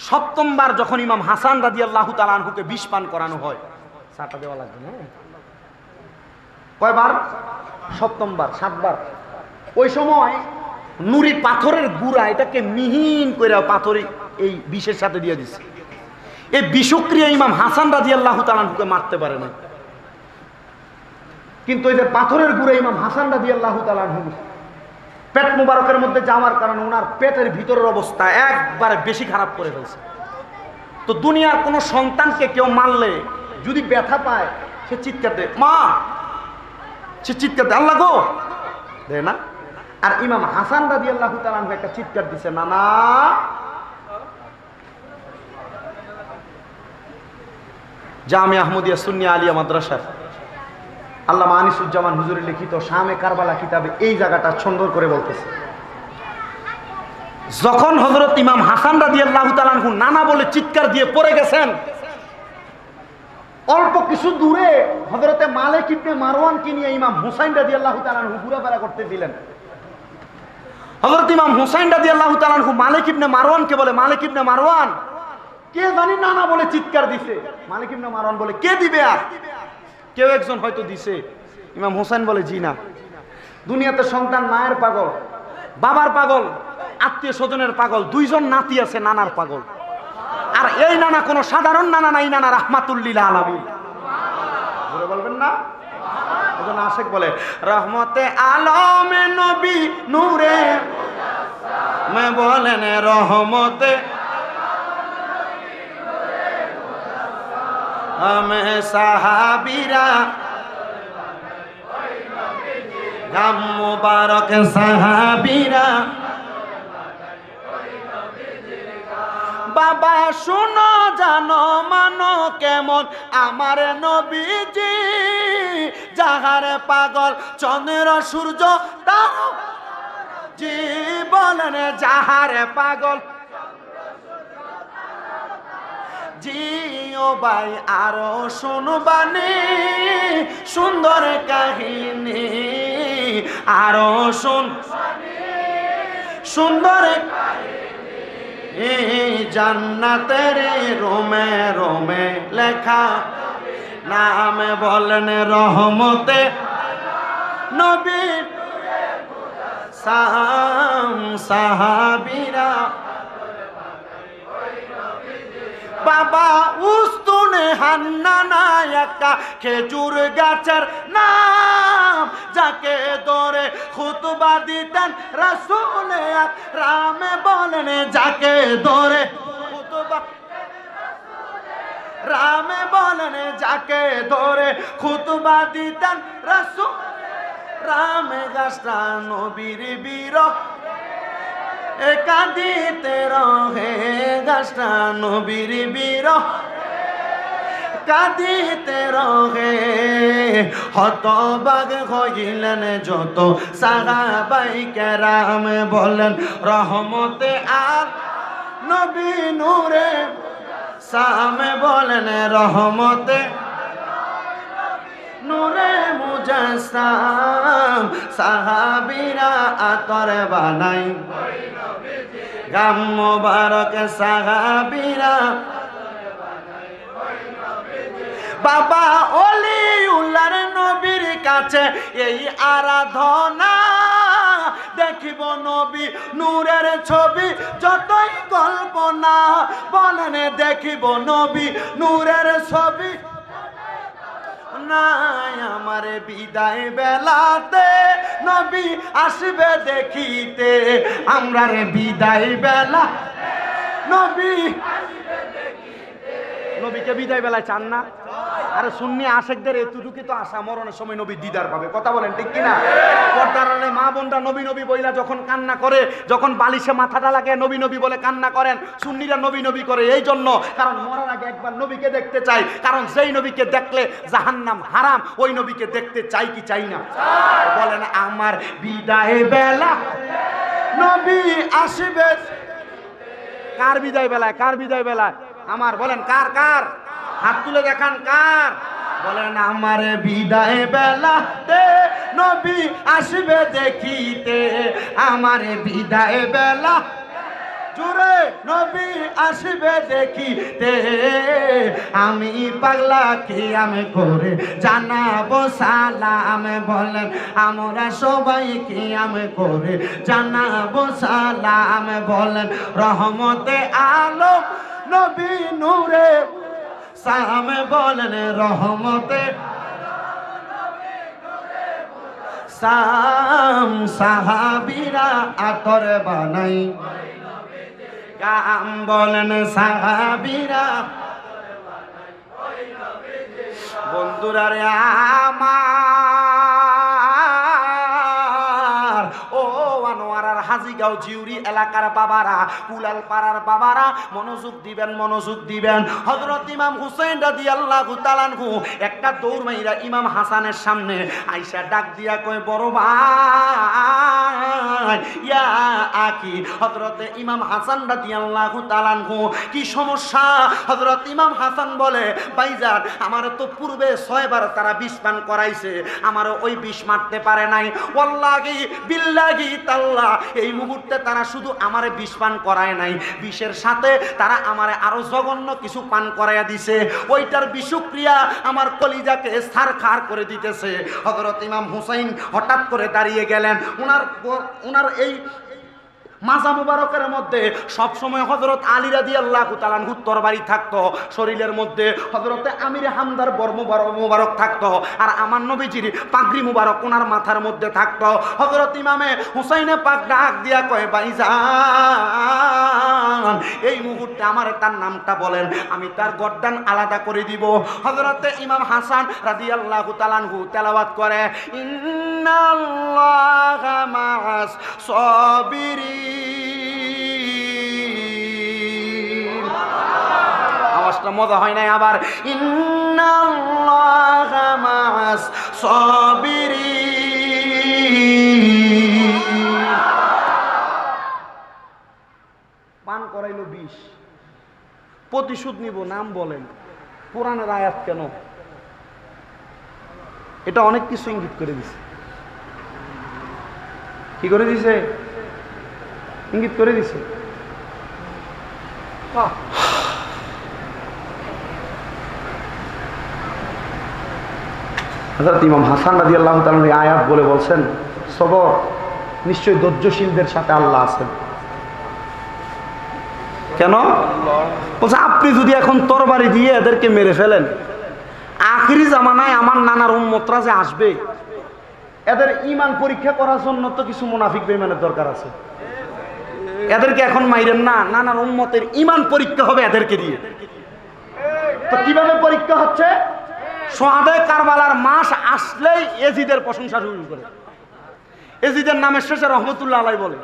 সপ্তমবার যখন ইমাম হাসান রাদিয়াল্লাহু তাআলা আনহুকে বিষ পান করানো হয়, চাটা দেওয়া লাগবে না, কয়বার? সপ্তমবার, 7 বার। ওই সময় নুরি পাথরের গুড়া এটাকে মিহিন করে পাথরে এই বিষের সাথে দিয়ে দিচ্ছে। এই বিষক্রিয়া ইমাম হাসান রাদিয়াল্লাহু তাআলা আনহুকে মারতে পারে না, কিন্তু এই যে পাথরের গুড়া ইমাম হাসান রাদিয়াল্লাহু তাআলা আনহু পেট মুবারকের মধ্যে যাওয়ার কারণে ওনার পেটের ভিতরের অবস্থা একবারে বেশি খারাপ করে ফেলছে। তো দুনিয়ার কোনো সন্তানকে কেউ মারলে যদি ব্যথা পায়, সে চিৎকার দেয়, মা, সে চিৎকার দেয়, আল্লাহ গো, দেয় না? আর ইমাম হাসান রাদিয়াল্লাহু তাআলা আনহু একটা চিৎকার দিছে, না না। জামিয়া আহমদিয়া সুন্নিয়া আলিয়া মাদ্রাসার আল্লামা আনিসুজ্জামান হুজুরের লিখিত শামে কারবালা কিতাবে এই জায়গাটা সুন্দর করে বলতেছে, যখন হযরত ইমাম হাসান রাদিয়াল্লাহু তাআলা আনহু নানা বলে চিৎকার দিয়ে পড়ে গেছেন, অল্প কিছু দূরে হযরতে মালিক ইবনে মারওয়ানকে নিয়ে ইমাম হুসাইন রাদিয়াল্লাহু তাআলা আনহু ঘোরাফেরা করতেছিলেন। হযরত ইমাম হুসাইন রাদিয়াল্লাহু তাআলা আনহু মালিক ইবনে মারওয়ানকে বলে, মালিক ইবনে মারওয়ান, কে জানি নানা বলে চিৎকার দিছে। মালিক ইবনে মারওয়ান বলে, কে দিবে? আর কেউ একজন হয়তো দিছে। ইমাম হোসেন বলে, জি না। দুনিয়াতে সন্তান মায়ের পাগল, বাবার পাগল, আত্মীয় স্বজনের পাগল, 2 জন নাতি আছে নানার পাগল। আর এই নানা কোনো সাধারণ নানা না, এই নানা রাহমাতুল লিল আলামিন। জোরে বলবেন না? ওজন আশেক বলে, রহমতে আলমে নবী নূরে মে বলেন, রহমতে আমি সাহাবীরা গাম মুবারক সাহাবীরা। বাবা শুনো জানো মানো কেমন আমার নবীজি, যাহার পাগল চন্দ্র সূর্য তারা জি বলেন, যাহার পাগল জিও ভাই আরো শুনবানি সুন্দর কাহিনী, আরো সুন্দর জান্নাতের রোমে রোমে লেখা নাম বলেন রহমতে নবী সাহাবীরা। বাবা উস্তুনে হান্নানা একটা খেজুর গাছের নাম, যাকে ধরে খুতবা দিতেন রাসূল আকরামে বলেন, যাকে ধরে খুতবা রামে বলেন, যাকে ধরে খুতবা দিতেন রাসূল রামে। গাছটা নবীর বীর কাঁদিতে রহে, গাছটা নবীর বীর কাঁদিতে রহে। হতবাগ হইলেন যত সাহাবায়ে কেরাম বলেন, রহমতে আর নবী নূরে সামে বলেন, রহমতে নূরে মুজাসসাম। সাহাবীরা আতর বানাই গাম মুবারক সাহাবীরা। বাবা ওলিউল্লাহর নবীর কাছে এই আরাধনা, দেখিব নবী নূরের ছবি যতই কল্পনা বলেন, দেখিব নবী নূরের ছবি নাই। আমার বিদায় বেলাতে নবী আসবে দেখিতে, আমরা রে বিদায় বেলা নবী, নবীকে বিদায় বেলায় চান না? আরে সুন্নি আশেকদের এতটুকু তো আশা মরণের সময় নবী দিদার পাবে, কথা বলেন ঠিক কিনা? পর্দার আড়ালে মা বোনরা নবী নবী বইলা যখন কান্না করে, যখন বালিশে মাথাটা লাগে নবী নবী বলে কান্না করেন, সুন্নিরা নবী নবী করে এই জন্য, কারণ মরার আগে একবার নবীকে দেখতে চাই। কারণ যেই নবীকে দেখলে জাহান্নাম হারাম, ওই নবীকে দেখতে চাই কি চাই না? বলেন আমার বিদায় বেলা নবী আসবে। কার বিদায় বেলায়? কার বিদায় বেলায়? আমার। বলেন কার? কার? হাত তুলে দেখান কার? বলেন আমার বিদায় বেলাতে নবী আসবে দেখিতে, আমার বিদায় বেলা জুড়ে নবী আসবে দেখিতে, আমি পাগলা কি আমি করে জানাবো সালাম। বলেন আমরা সবাই কি আমি করে জানাবো সালাম। বলেন রহমতে আলম নবী নূরে সালাম। বলেন রহমতে সাম সাহাবীরা আতর বানাই কাম। বলেন সাহাবীরা বন্ধুরা রে আমার, ও আনোয়ারার হাজিগাঁও জিউরি এলাকার বাবারা, কুলাল পাড়ার বাবারা, মনোযোগ দিবেন, মনোযোগ দিবেন। হযরত ইমাম হুসাইন রাদিয়াল্লাহু তাআলা আনহু একটা দৌড় মাইরা ইমাম হাসানের সামনে আইসা ডাক দিয়া কয়, বড় ভাই ইয়া আকি। হযরত ইমাম হাসান রাদিয়াল্লাহু তাআলা আনহু কি সমস্যা? হযরত ইমাম হাসান বলে, ভাইজান আমার তো পূর্বে 6 বার তারা বিষ পান করাইছে, আমারও ওই বিষ মারতে পারে নাই। ওয়াল্লাহি বিল্লাহি তাআলা এই মুহূর্তে তারা শুধু আমারে বিষ পান করায় নাই, বিষের সাথে তারা আমারে আরো জঘন্য কিছু পান করাইয়া দিছে। ওইটার বিষক্রিয়া আমার কলিজাকে ছারখার করে দিতেছে। হযরত ইমাম হুসাইন হঠাৎ করে দাঁড়িয়ে গেলেন। উনার এই মাজা মুবারকের মধ্যে সবসময় হযরত আলী রাদিয়াল্লাহু তাআলা আনহু তরবারি থাকতো, শরীরের মধ্যে হযরতে আমির হামদার বর্ম মুবারক থাকতো, আর আমার নবীজির পাগড়ি মুবারক ওনার মাথার মধ্যে থাকতো। হযরত ইমামে হুসাইনে পাক ডাক দিয়া কয়, ভাইজান এই মুহূর্তে আমার তার নামটা বলেন, আমি তার গর্দান আলাদা করে দিব। হযরতে ইমাম হাসান রাদিয়াল্লাহু তাআলা আনহু তেলাওয়াত করে, ইন্নাল্লাহা মা'আস সাবিরিন। আওয়াজটা মজা হয় নাই? আবার ইন্নাল্লাহা মা'আস সাবিরিন। পান করাইলো বিষ, প্রতিশোধ নিব, নাম বলেন। কোরআনের আয়াত কেন? এটা অনেক কিছু ইঙ্গিত করে দিছে। কি করে দিছে? ইঙ্গিত করে দিছে। হযরত ইমাম হাসান রাদিয়াল্লাহু তাআলা এই আয়াত বলে বলছেন, সবর নিশ্চয়ই ধৈর্যশীলদের সাথে আল্লাহ আছেন। কেন বলছে? আপনি যদি এখন তরবারি দিয়ে এদেরকে মেরে ফেলেন, আখিরি জামানায় আমার নানার উম্মতরা যে আসবে, এদের ঈমান পরীক্ষা করার জন্য তো কিছু মুনাফিক বেঈমানের দরকার আছে। এদেরকে এখন মাইরেন না, নানার উম্মতের ঈমান পরীক্ষা হবে এদেরকে দিয়ে। তো কিভাবে পরীক্ষা হচ্ছে? সোহাদায়ে কারবালার মাস আসলেই এজিদের প্রশংসা শুরু করে। এজিদের নামের শেষে রহমতুল্লাহ আলাইহি বলে,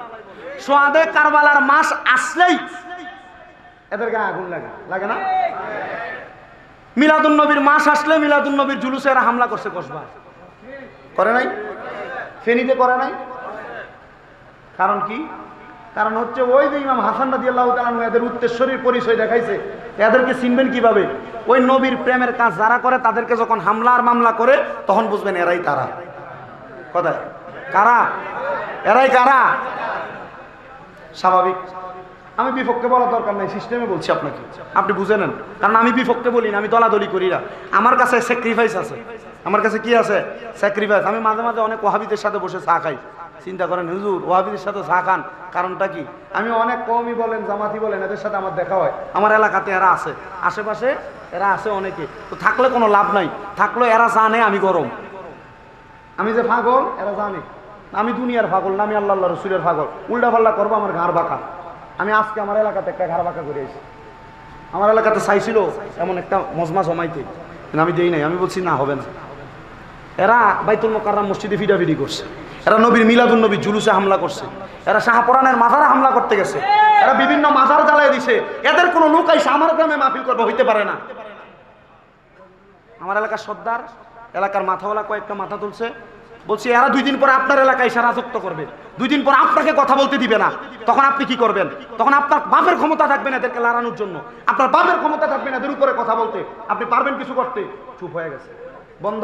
সোহাদায়ে কারবালার মাস আসলেই এদের গায়ে আগুন লাগে, লাগে না? মিলাদুন নবীর মাস আসলে মিলাদুন নবীর জুলুসে এরা হামলা করছে, কসবা করে নাই? ফেনীতে করে নাই? কারণ কি? কারণ হচ্ছে ওই যে ইমাম হাসান রাদিয়াল্লাহু তাআলা আনহু এদের উত্তরসূরির পরিচয় দেখাইছে। এদেরকে চিনবেন কিভাবে? ওই নবীর প্রেমের কাজ যারা করে তাদেরকে যখন হামলা আর মামলা করে তখন বুঝবেন এরাই তারা। কথা কারা? এরাই কারা? স্বাভাবিক। আমি বিপক্ষে বলা দরকার নাই, সিস্টেমে বলছি আপনাকে, আপনি বুঝে নেন। কারণ আমি বিপক্ষে বলি না, আমি দলাদলি করি না। আমার কাছে স্যাক্রিফাইস আছে। আমার কাছে কি আছে? স্যাক্রিফাইস। আমি মাঝে মাঝে অনেক ওয়াহাবিদের সাথে বসে চা খাই। চিন্তা করেন হুজুর, ওয়াহাবিদের সাথে চা খান, কারণটা কি? আমি অনেক কওমি বলেন, জামাতি বলেন, এদের সাথে আমার দেখা হয়। আমার এলাকাতে এরা আছে, আশেপাশে এরা আছে অনেকে। তো থাকলে কোনো লাভ নাই, থাকলে এরা জানে আমি গরম। আমি যে পাগল এরা জানে। আমি দুনিয়ার পাগল না, আমি আল্লাহ আল্লাহ রসুলের পাগল। উল্টা পাল্লা করবো আমার ঘাড় বাঁকা। আমি আজকে আমার এলাকাতে একটা ঘাড় বাঁকা করে এসেছি। আমার এলাকাতে চাইছিল এমন একটা মজমা জমাইতে, আমি দেই নাই, আমি বলছি না হবে না। এরা বাইতুল মোকাররম মসজিদে ফিডাফিডি করছে, এরা নবীর মিলাদুন নবী জুলুসে হামলা করছে, এরা শাহপুরানের মাজারে হামলা করতে গেছে, এরা বিভিন্ন মাজার জ্বালায় দিছে। এদের কোনো লোক আইসা আমার গ্রামে মাহফিল করবে হইতে পারে না। আমার এলাকার সর্দার, এলাকার মাথাওয়ালা কয়েকটা মাথা তুলছে, বলছি এরা 2 দিন পরে আপনার এলাকায় এসে রাজত্ব করবে, 2 দিন পর আপনাকে কথা বলতে দিবে না, তখন আপনি কি করবেন? তখন আপনার বাপের ক্ষমতা থাকবে না এদেরকে লড়ানোর জন্য, আপনার বাপের ক্ষমতা থাকবে না এদের উপরে কথা বলতে, আপনি পারবেন কিছু করতে? চুপ হয়ে গেছে, বন্ধ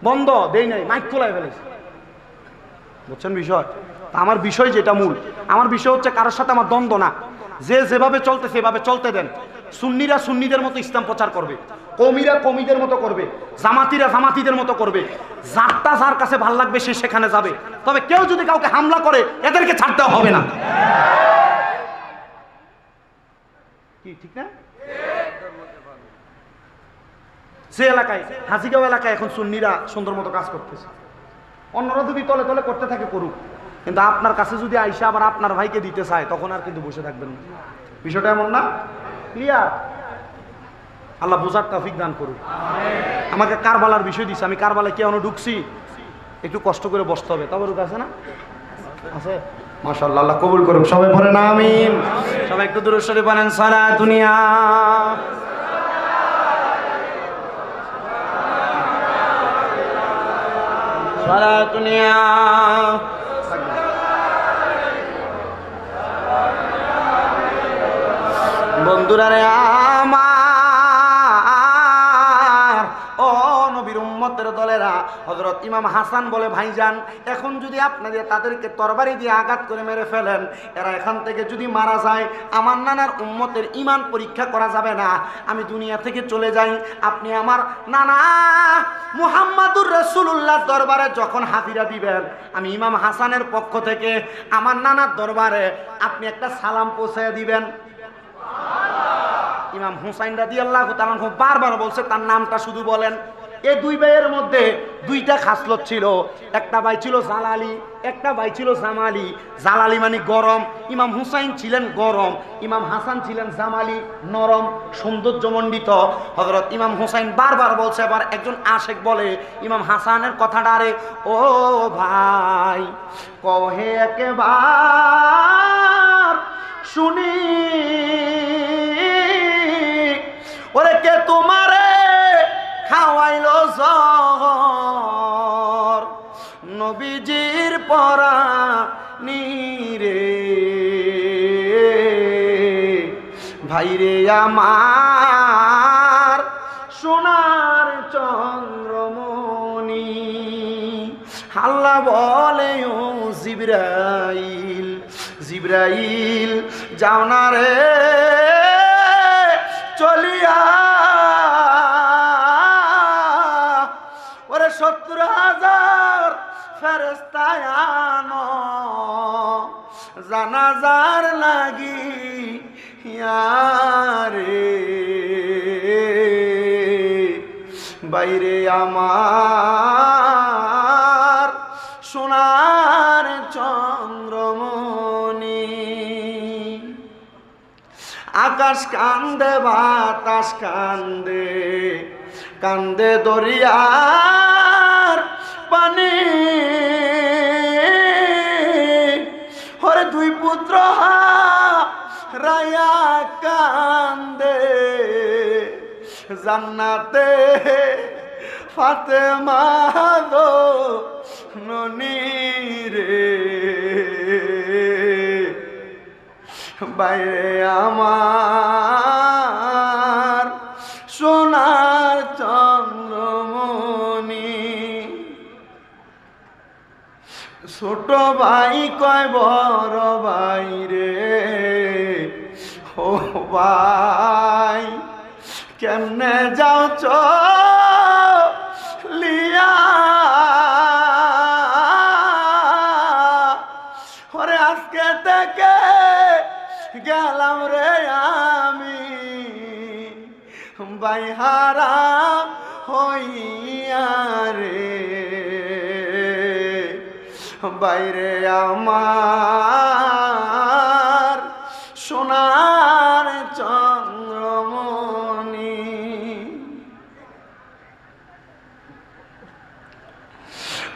বন্ধ, দেই নাই, মাইক তোলায় ফেলেছে। বুঝছেন বিষয়? আমার বিষয় যেটা মূল, আমার বিষয় হচ্ছে কারোর সাথে আমার দ্বন্দ্ব না, যে যেভাবে চলতে সেভাবে চলতে দেন। সুন্নিরা সুন্নিদের মতো ইসলাম প্রচার করবে, কৌমিরা কৌমিদের মতো করবে, জামাতিরা জামাতিদের মতো করবে, যারটা যার কাছে ভাল লাগবে সে সেখানে যাবে। তবে কেউ যদি কাউকে হামলা করে এদেরকে ছাড় দেওয়া হবে না। কি ঠিক না? যে এলাকায়, হাজিগাঁও এলাকায় এখন সুন্নিরা সুন্দর মতো কাজ করতেছে, অন্যরা যদি তলে তলে করতে থাকে করুক, কিন্তু আপনার কাছে যদি আইসা আবার আপনার ভাইকে দিতে চায় তখন আর কিন্তু বসে থাকবেন না। বিষয়টা এমন না? ক্লিয়ার? আল্লাহ বোঝার তৌফিক দান করুক। আমাকে কারবালার বিষয় দিচ্ছে, আমি কারবালায় কেন ঢুকছি একটু কষ্ট করে বসতে হবে, তাবরুক আছে না? আছে, মাশাআল্লাহ, আল্লাহ কবুল করুক। সবাই পড়েন আমিন। সবাই একটু দুরূদ শরীফ পড়েন, সালাত দুনিয়া সালাত দুনিয়া। বন্ধুরা রে আমার, ও নবীর উম্মতের দলেরা, হযরত ইমাম হাসান বলে, ভাইজান এখন যদি আপনাদের তাদেরকে তরবারি দিয়ে আঘাত করে মেরে ফেলেন, এরা এখান থেকে যদি মারা যায়, আমার নানার উম্মতের ঈমান পরীক্ষা করা যাবে না, আমি দুনিয়া থেকে চলে যাই। আপনি আমার নানা মুহাম্মাদুর রাসূলুল্লাহ দরবারে যখন হাজিরা দিবেন, আমি ইমাম হাসানের পক্ষ থেকে আমার নানার দরবারে আপনি একটা সালাম পৌঁছায় দিবেন। ইমাম হুসাইন রাদিয়াল্লাহু তাআলা বারবার বলছে তার নামটা শুধু বলেন। এই 2 ভাইয়ের মধ্যে 2টা খাসলত ছিল, একটা ভাই ছিল জালালি, একটা ভাই ছিল জামালি। জালালি মানে গরম, ইমাম হুসাইন ছিলেন গরম, ইমাম হাসান ছিলেন জামালি, নরম সৌন্দর্যমণ্ডিত। হযরত ইমাম হুসাইন বারবার বলছে, আবার একজন আশেক বলে ইমাম হাসানের কথাটা, রে ও ভাই কহে একবার শুনি, ওরে কে তোমারে খাওয়াইলো জহর, নবীজির পরানি রে, ভাইরে আমার সোনার চন্দ্রমণি। আল্লাহ বলে, ও জিবরাইল, জিবরাইল যাও না রে চলিয়া, ওরে 70,000 ফেরেশতা আনো জানাজার লাগি রে, বাইরে আমার সোনার চন্দ্রমণি। আকাশ কান্দে বাতাস কান্দে, কান্দে দরিয়ার পানি, ওরে 2 পুত্র রায়া কান্দে, জান্নাতে ফাতেমা দো ননি রে, বাইরে আমার সোনার চন্দ্রমণি। ছোট ভাই কয় বড় ভাই রে, ও ভাই কেমনে যাও চলিয়া, ওরে আজকে থেকে গেলাম রে আমি বাইহারা হইয়া রে, বাইরে আমার সোনার চন্দ্রমণি।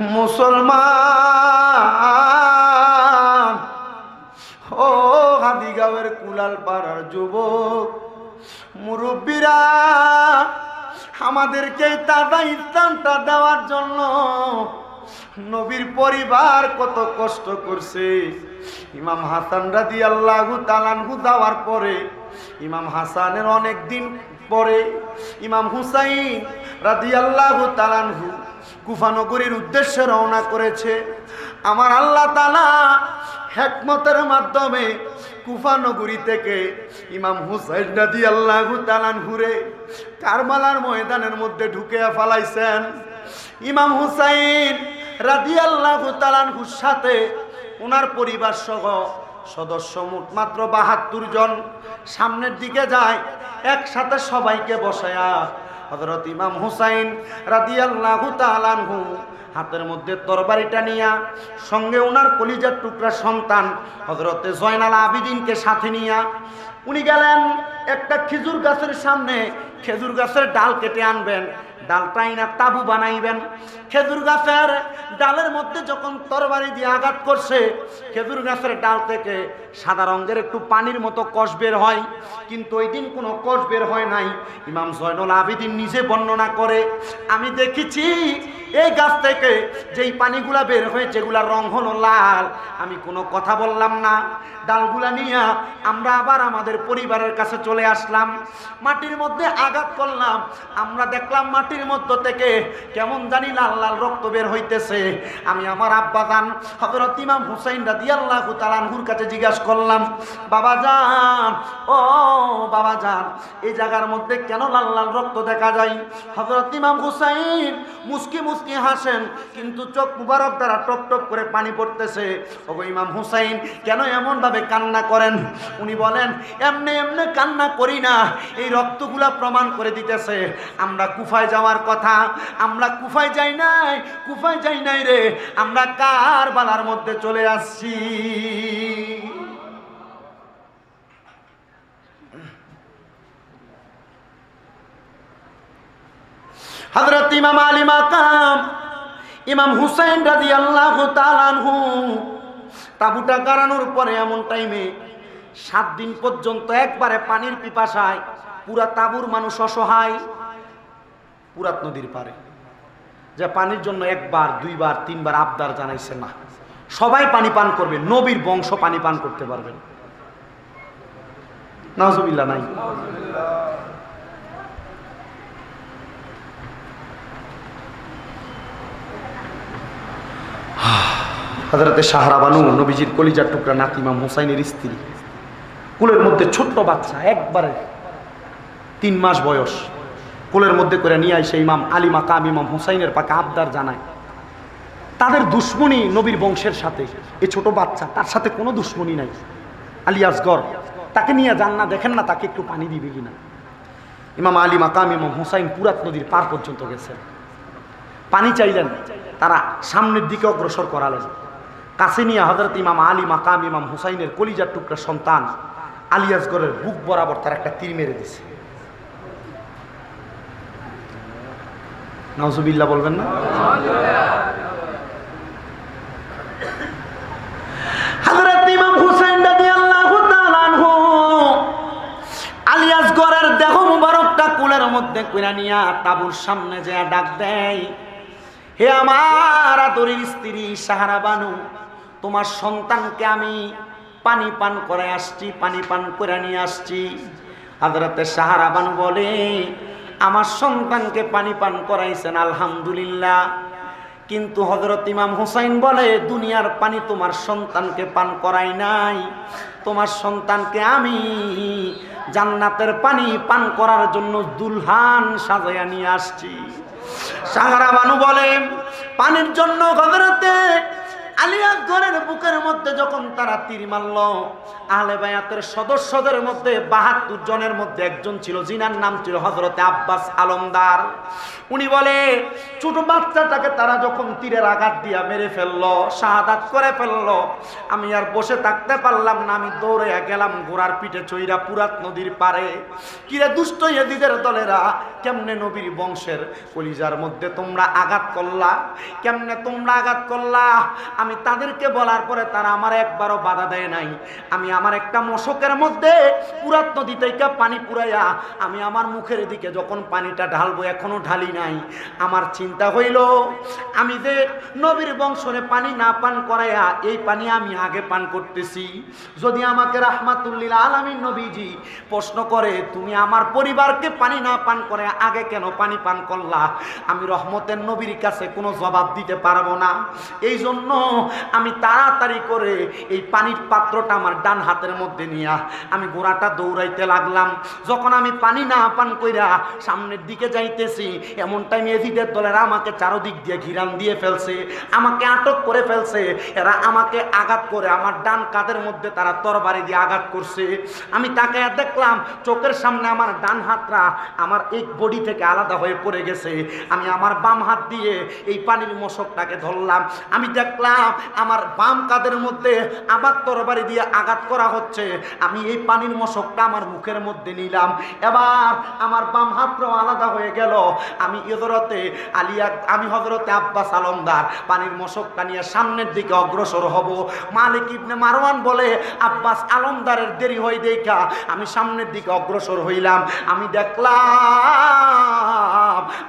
মুসলমান, ও হাদিগাঁওয়ের কুলাল পাড়ার যুবক মুরব্বীরা, আমাদেরকে তাজা ইসলামটা দেওয়ার জন্য নবীর পরিবার কত কষ্ট করছে। ইমাম হাসান রাদিয়াল্লাহু তাআলা আনহু যাওয়ার পরে, ইমাম হাসানের অনেক দিন পরে ইমাম হুসাইন রাদিয়াল্লাহু তাআলা আনহু কুফা নগরীর উদ্দেশ্যে রওনা করেছে। আমার আল্লাহ তাআলা হিকমতের মাধ্যমে কুফা নগরী থেকে ইমাম হুসাইন রাদিয়াল্লাহু তাআলা আনহুরে কারবালার ময়দানের মধ্যে ঢুকিয়ে ফেলাইছেন। ইমাম হুসাইন রাদিয়াল্লাহু তাআলা আনহুর সাথে ওনার পরিবার সহ সদস্য মোট মাত্র ৭২ জন সামনের দিকে যায়। একসাথে সবাইকে বসায়া হযরত ইমাম হুসাইন রাদিয়াল্লাহু তাআলা আনহু হাতের মধ্যে তরবারিটা নিয়া, সঙ্গে ওনার কলিজার টুকরা সন্তান হযরতে জয়নাল আবিদিনকে সাথে নিয়া উনি গেলেন একটা খেজুর গাছের সামনে। খেজুর গাছের ডাল কেটে আনবেন, ডালটাই না তাবু বানাইবেন। খেজুর গাছের ডালের মধ্যে যখন তরবারি দিয়ে আঘাত করছে, খেজুর গাছের ডাল থেকে সাদা রঙের একটু পানির মতো কষ বের হয়, কিন্তু ওই দিন কোনো কষ বের হয় নাই। ইমাম জয়নুল আবেদিন নিজে বর্ণনা করে, আমি দেখেছি এই গাছ থেকে যেই পানিগুলা বের হয়ে যেগুলার রং হলো লাল, আমি কোনো কথা বললাম না। ডালগুলা নিয়ে আমরা আবার আমাদের পরিবারের কাছে চলে আসলাম। মাটির মধ্যে আঘাত করলাম, আমরা দেখলাম মাটির মধ্য থেকে কেমন জানি লাল লাল রক্ত বের হইতেছে। আমি আমার আব্বাজান হযরত ইমাম হুসাইন রাদিয়াল্লাহু তাআলা আনহুর কাছে জিজ্ঞাসা করলাম, বাবা জান, ও বাবা জান, এই জায়গার মধ্যে কেন লাল লাল রক্ত দেখা যায়? হযরত ইমাম হুসাইন মুস্কি মুস্কি হাসেন, কিন্তু চোখ মুবারক দ্বারা টপ টপ করে পানি পড়তেছে। ওগো ইমাম হুসাইন, কেন এমন ভাবে কান্না করেন? উনি বলেন, এমনি এমনি কান্না করি না, এই রক্তগুলা প্রমাণ করে দিতেছে আমরা কুফায় যাওয়ার কথা। আমরা কুফায় যাই নাই, কুফায় যাই নাই রে, আমরা কারবালার মধ্যে চলে আসছি। হযরত ইমাম আলী মাকাম ইমাম হুসাইন রাদিয়াল্লাহু তাআলা আনহু তাবুটা গাড়ানোর পরে এমন টাইমে 7 দিন পর্যন্ত একবারে পানির পিপাসায় পুরা তাবুর মানুষ অসহায়। পুরাত নদীর পারে যে পানির জন্য একবার, দুইবার, তিনবার আবদার জানাইছে, না সবাই পানি পান করবে, নবীর বংশ পানি পান করতে পারবেন। নাউজুবিল্লাহ নাই। হযরতে সাহারা বানু নবীজির কলিজার টুকরা নাতি ইমাম হুসাইনের স্ত্রী, কোলের মধ্যে ছোট্ট বাচ্চা, একবারে 3 মাস বয়স, কোলের মধ্যে করে নিয়ে আসে ইমাম আলী মাকাম ইমাম হুসাইনের পাকে আবদার জানায়। তাদের দুশ্মনী নবীর বংশের সাথে, এই ছোট বাচ্চা, তার সাথে কোনো দুশ্মনী নাই। আলী আসগর, তাকে নিয়ে যান না, দেখেন না তাকে একটু পানি দিবে কিনা। ইমাম আলী মাকাম ইমাম হুসাইন পুরাত নদীর পার পর্যন্ত গেছেন, পানি চাইলেন, তারা সামনের দিকে অগ্রসর করালেন। কাছে নিয়ে হযরত ইমাম আলী মাকাম ইমাম হুসাইনের কলিজার টুকরা সন্তান আলী আসগরের বুক বরাবর তার একটা তীর মেরে দিছে। নাউজুবিল্লাহ বলবেন না? হযরত ইমাম হুসাইন রাদিয়াল্লাহু তাআলা আনহু আলী আসগরের দেহ মুবারকটা কোলের মধ্যে কইরা নিয়া তাবুর সামনে যে ডাক দেয়, হে আমার আদরের স্ত্রী সাহারা বানু, তোমার সন্তানকে আমি পানি পান করে আসছি, পানি পান করে নিয়ে আসছি। হযরতে সাহারা বানু বলে, আমার সন্তানকে পানি পান করাইছেন আলহামদুলিল্লাহ, কিন্তু হযরত ইমাম হুসাইন বলে, দুনিয়ার পানি তোমার সন্তানকে পান করাই নাই, তোমার সন্তানকে আমি জান্নাতের পানি পান করার জন্য দুলহান সাজাইয়া নিয়ে আসছি। সাহারা বানু বলে, পানির জন্য হযরতে আলী আকবরের বুকের মধ্যে যখন তারা তীর মারল, আহলে বায়াতের সদস্যদের মধ্যে ৭২ জনের মধ্যে একজন ছিল জিনার নাম ছিল হযরতে আব্বাস আলমদার। উনি বলে ছোট বাচ্চাটাকে তারা যখন তীরের আঘাত দিয়া মেরে ফেললো, শাহাদাত করে ফেললো, আমি আর বসে থাকতে পারলাম না, আমি দৌড়ে গেলাম ঘোড়ার পিঠে চইরা পুরাত নদীর পারে। কিরে দুষ্ট ইহুদিদের দলেরা, কেমনে নবীর বংশের কলিজার মধ্যে তোমরা আঘাত করলা, কেমনে তোমরা আঘাত করলা? আমি তাদেরকে বলার পরে তারা আমার একবারও বাধা দেয় নাই। আমি আমার একটা মশকের মধ্যে পুরাত নদী থেকে পানি পুরাইয়া আমি আমার মুখের দিকে যখন পানিটা ঢালবো, এখনো ঢালি নাই। আমার চিন্তা হইল আমি যে নবীর বংশরে পানি না পান করাইয়া এই পানি আমি আগে পান করতেছি, যদি আমাকে রাহমাতুল্লিল আলামিন নবীজি প্রশ্ন করে তুমি আমার পরিবারকে পানি না পান করে আগে কেন পানি পান করলা, আমি রহমতের নবীর কাছে কোনো জবাব দিতে পারবো না। এই জন্য আমি তাড়াতাড়ি করে এই পানির পাত্রটা আমার ডান হাতের মধ্যে নিয়া আমি ঘোড়াটা দৌড়াইতে লাগলাম। যখন আমি পানি না পান কইরা সামনের দিকে যাইতেছি, এমন টাইম এজিদের দলেরা আমাকে চারদিক দিয়ে ঘিরান দিয়ে ফেলছে, আমাকে আটক করে ফেলছে। এরা আমাকে আঘাত করে আমার ডান কাঁধের মধ্যে তারা তরবারি দিয়ে আঘাত করছে। আমি তাকে দেখলাম চোখের সামনে আমার ডান হাতটা আমার এই বডি থেকে আলাদা হয়ে পড়ে গেছে। আমি আমার বাম হাত দিয়ে এই পানির মশকটাকে ধরলাম, আমি দেখলাম আমার বাম কাঁধের মধ্যে আবার তরবারি দিয়ে আঘাত করা হচ্ছে। আমি এই পানির মশকটা আমার মুখের মধ্যে নিলাম, এবার আমার বাম হাতটাও আলাদা হয়ে গেল। আমি হযরতে আব্বাস আলমদার পানির মশকটা নিয়ে সামনের দিকে অগ্রসর হব। মালিক ইবনে মারওয়ান বলে আব্বাস আলমদারের দেরি হয়ে দেখা আমি সামনের দিকে অগ্রসর হইলাম। আমি দেখলাম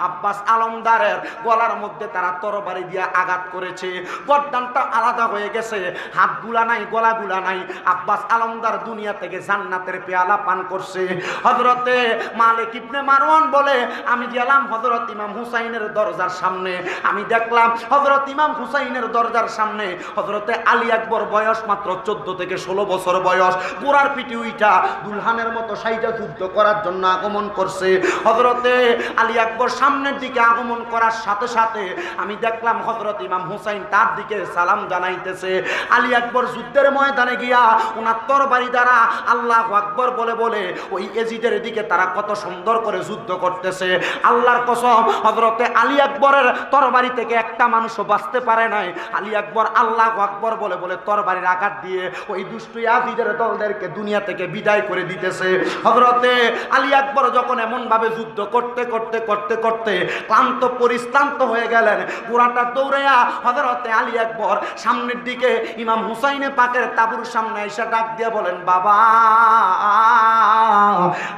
আব্বাস আলমদারের গলার মধ্যে তারা তরবারি দিয়ে আঘাত করেছে, গর্দানটা আলাদা হয়ে গেছে, হাতগুলা নাই, গলাগুলা নাই। আব্বাস আলমদার দুনিয়া থেকে জান্নাতের পেয়ালা পান করছে। হযরতে মালিক ইবনে মারওয়ান বলে আমি গেলাম হযরত ইমাম হুসাইনের দরজার সামনে। আমি দেখলাম হযরত ইমাম হুসাইনের দরজার সামনে হযরতে আলী আকবর, বয়স মাত্র 14 থেকে 16 বছর বয়স, গোড়ার পিঠে উইঠা দুলহানের মতো সাইজা যুদ্ধ করার জন্য আগমন করছে। হযরতে আলী আকবর সামনের দিকে আগমন করার সাথে সাথে আমি দেখলাম হযরত ইমাম হুসাইন তার দিকে সালাম জানাইতেছে। আলী আকবর যুদ্ধের ময়দানে গিয়া ওনার তরবারি দ্বারা আল্লাহু আকবর বলে বলে ওই এজিদের দিকে তারা কত সুন্দর করে যুদ্ধ করতেছে। আল্লাহর কসম, হযরতে আলী আকবরের তরবারি থেকে একটা মানুষও বাঁচতে পারে নাই। আলী আকবর আল্লাহু আকবর বলে বলে তরবারির আঘাত দিয়ে ওই দুষ্ট ইয়াজিদের দলদেরকে দুনিয়া থেকে বিদায় করে দিতেছে। হযরতে আলী আকবর যখন এমন ভাবে যুদ্ধ করতে করতে করতে করতে ক্লান্ত পরিশ্রান্ত হয়ে গেলেন, ঘোড়াটা দৌড়াইয়া হযরতে আলী আকবর সামনের দিকে ইমাম হুসাইনে পাকের তাবুর সামনে এসে ডাক দিয়ে বলেন, বাবা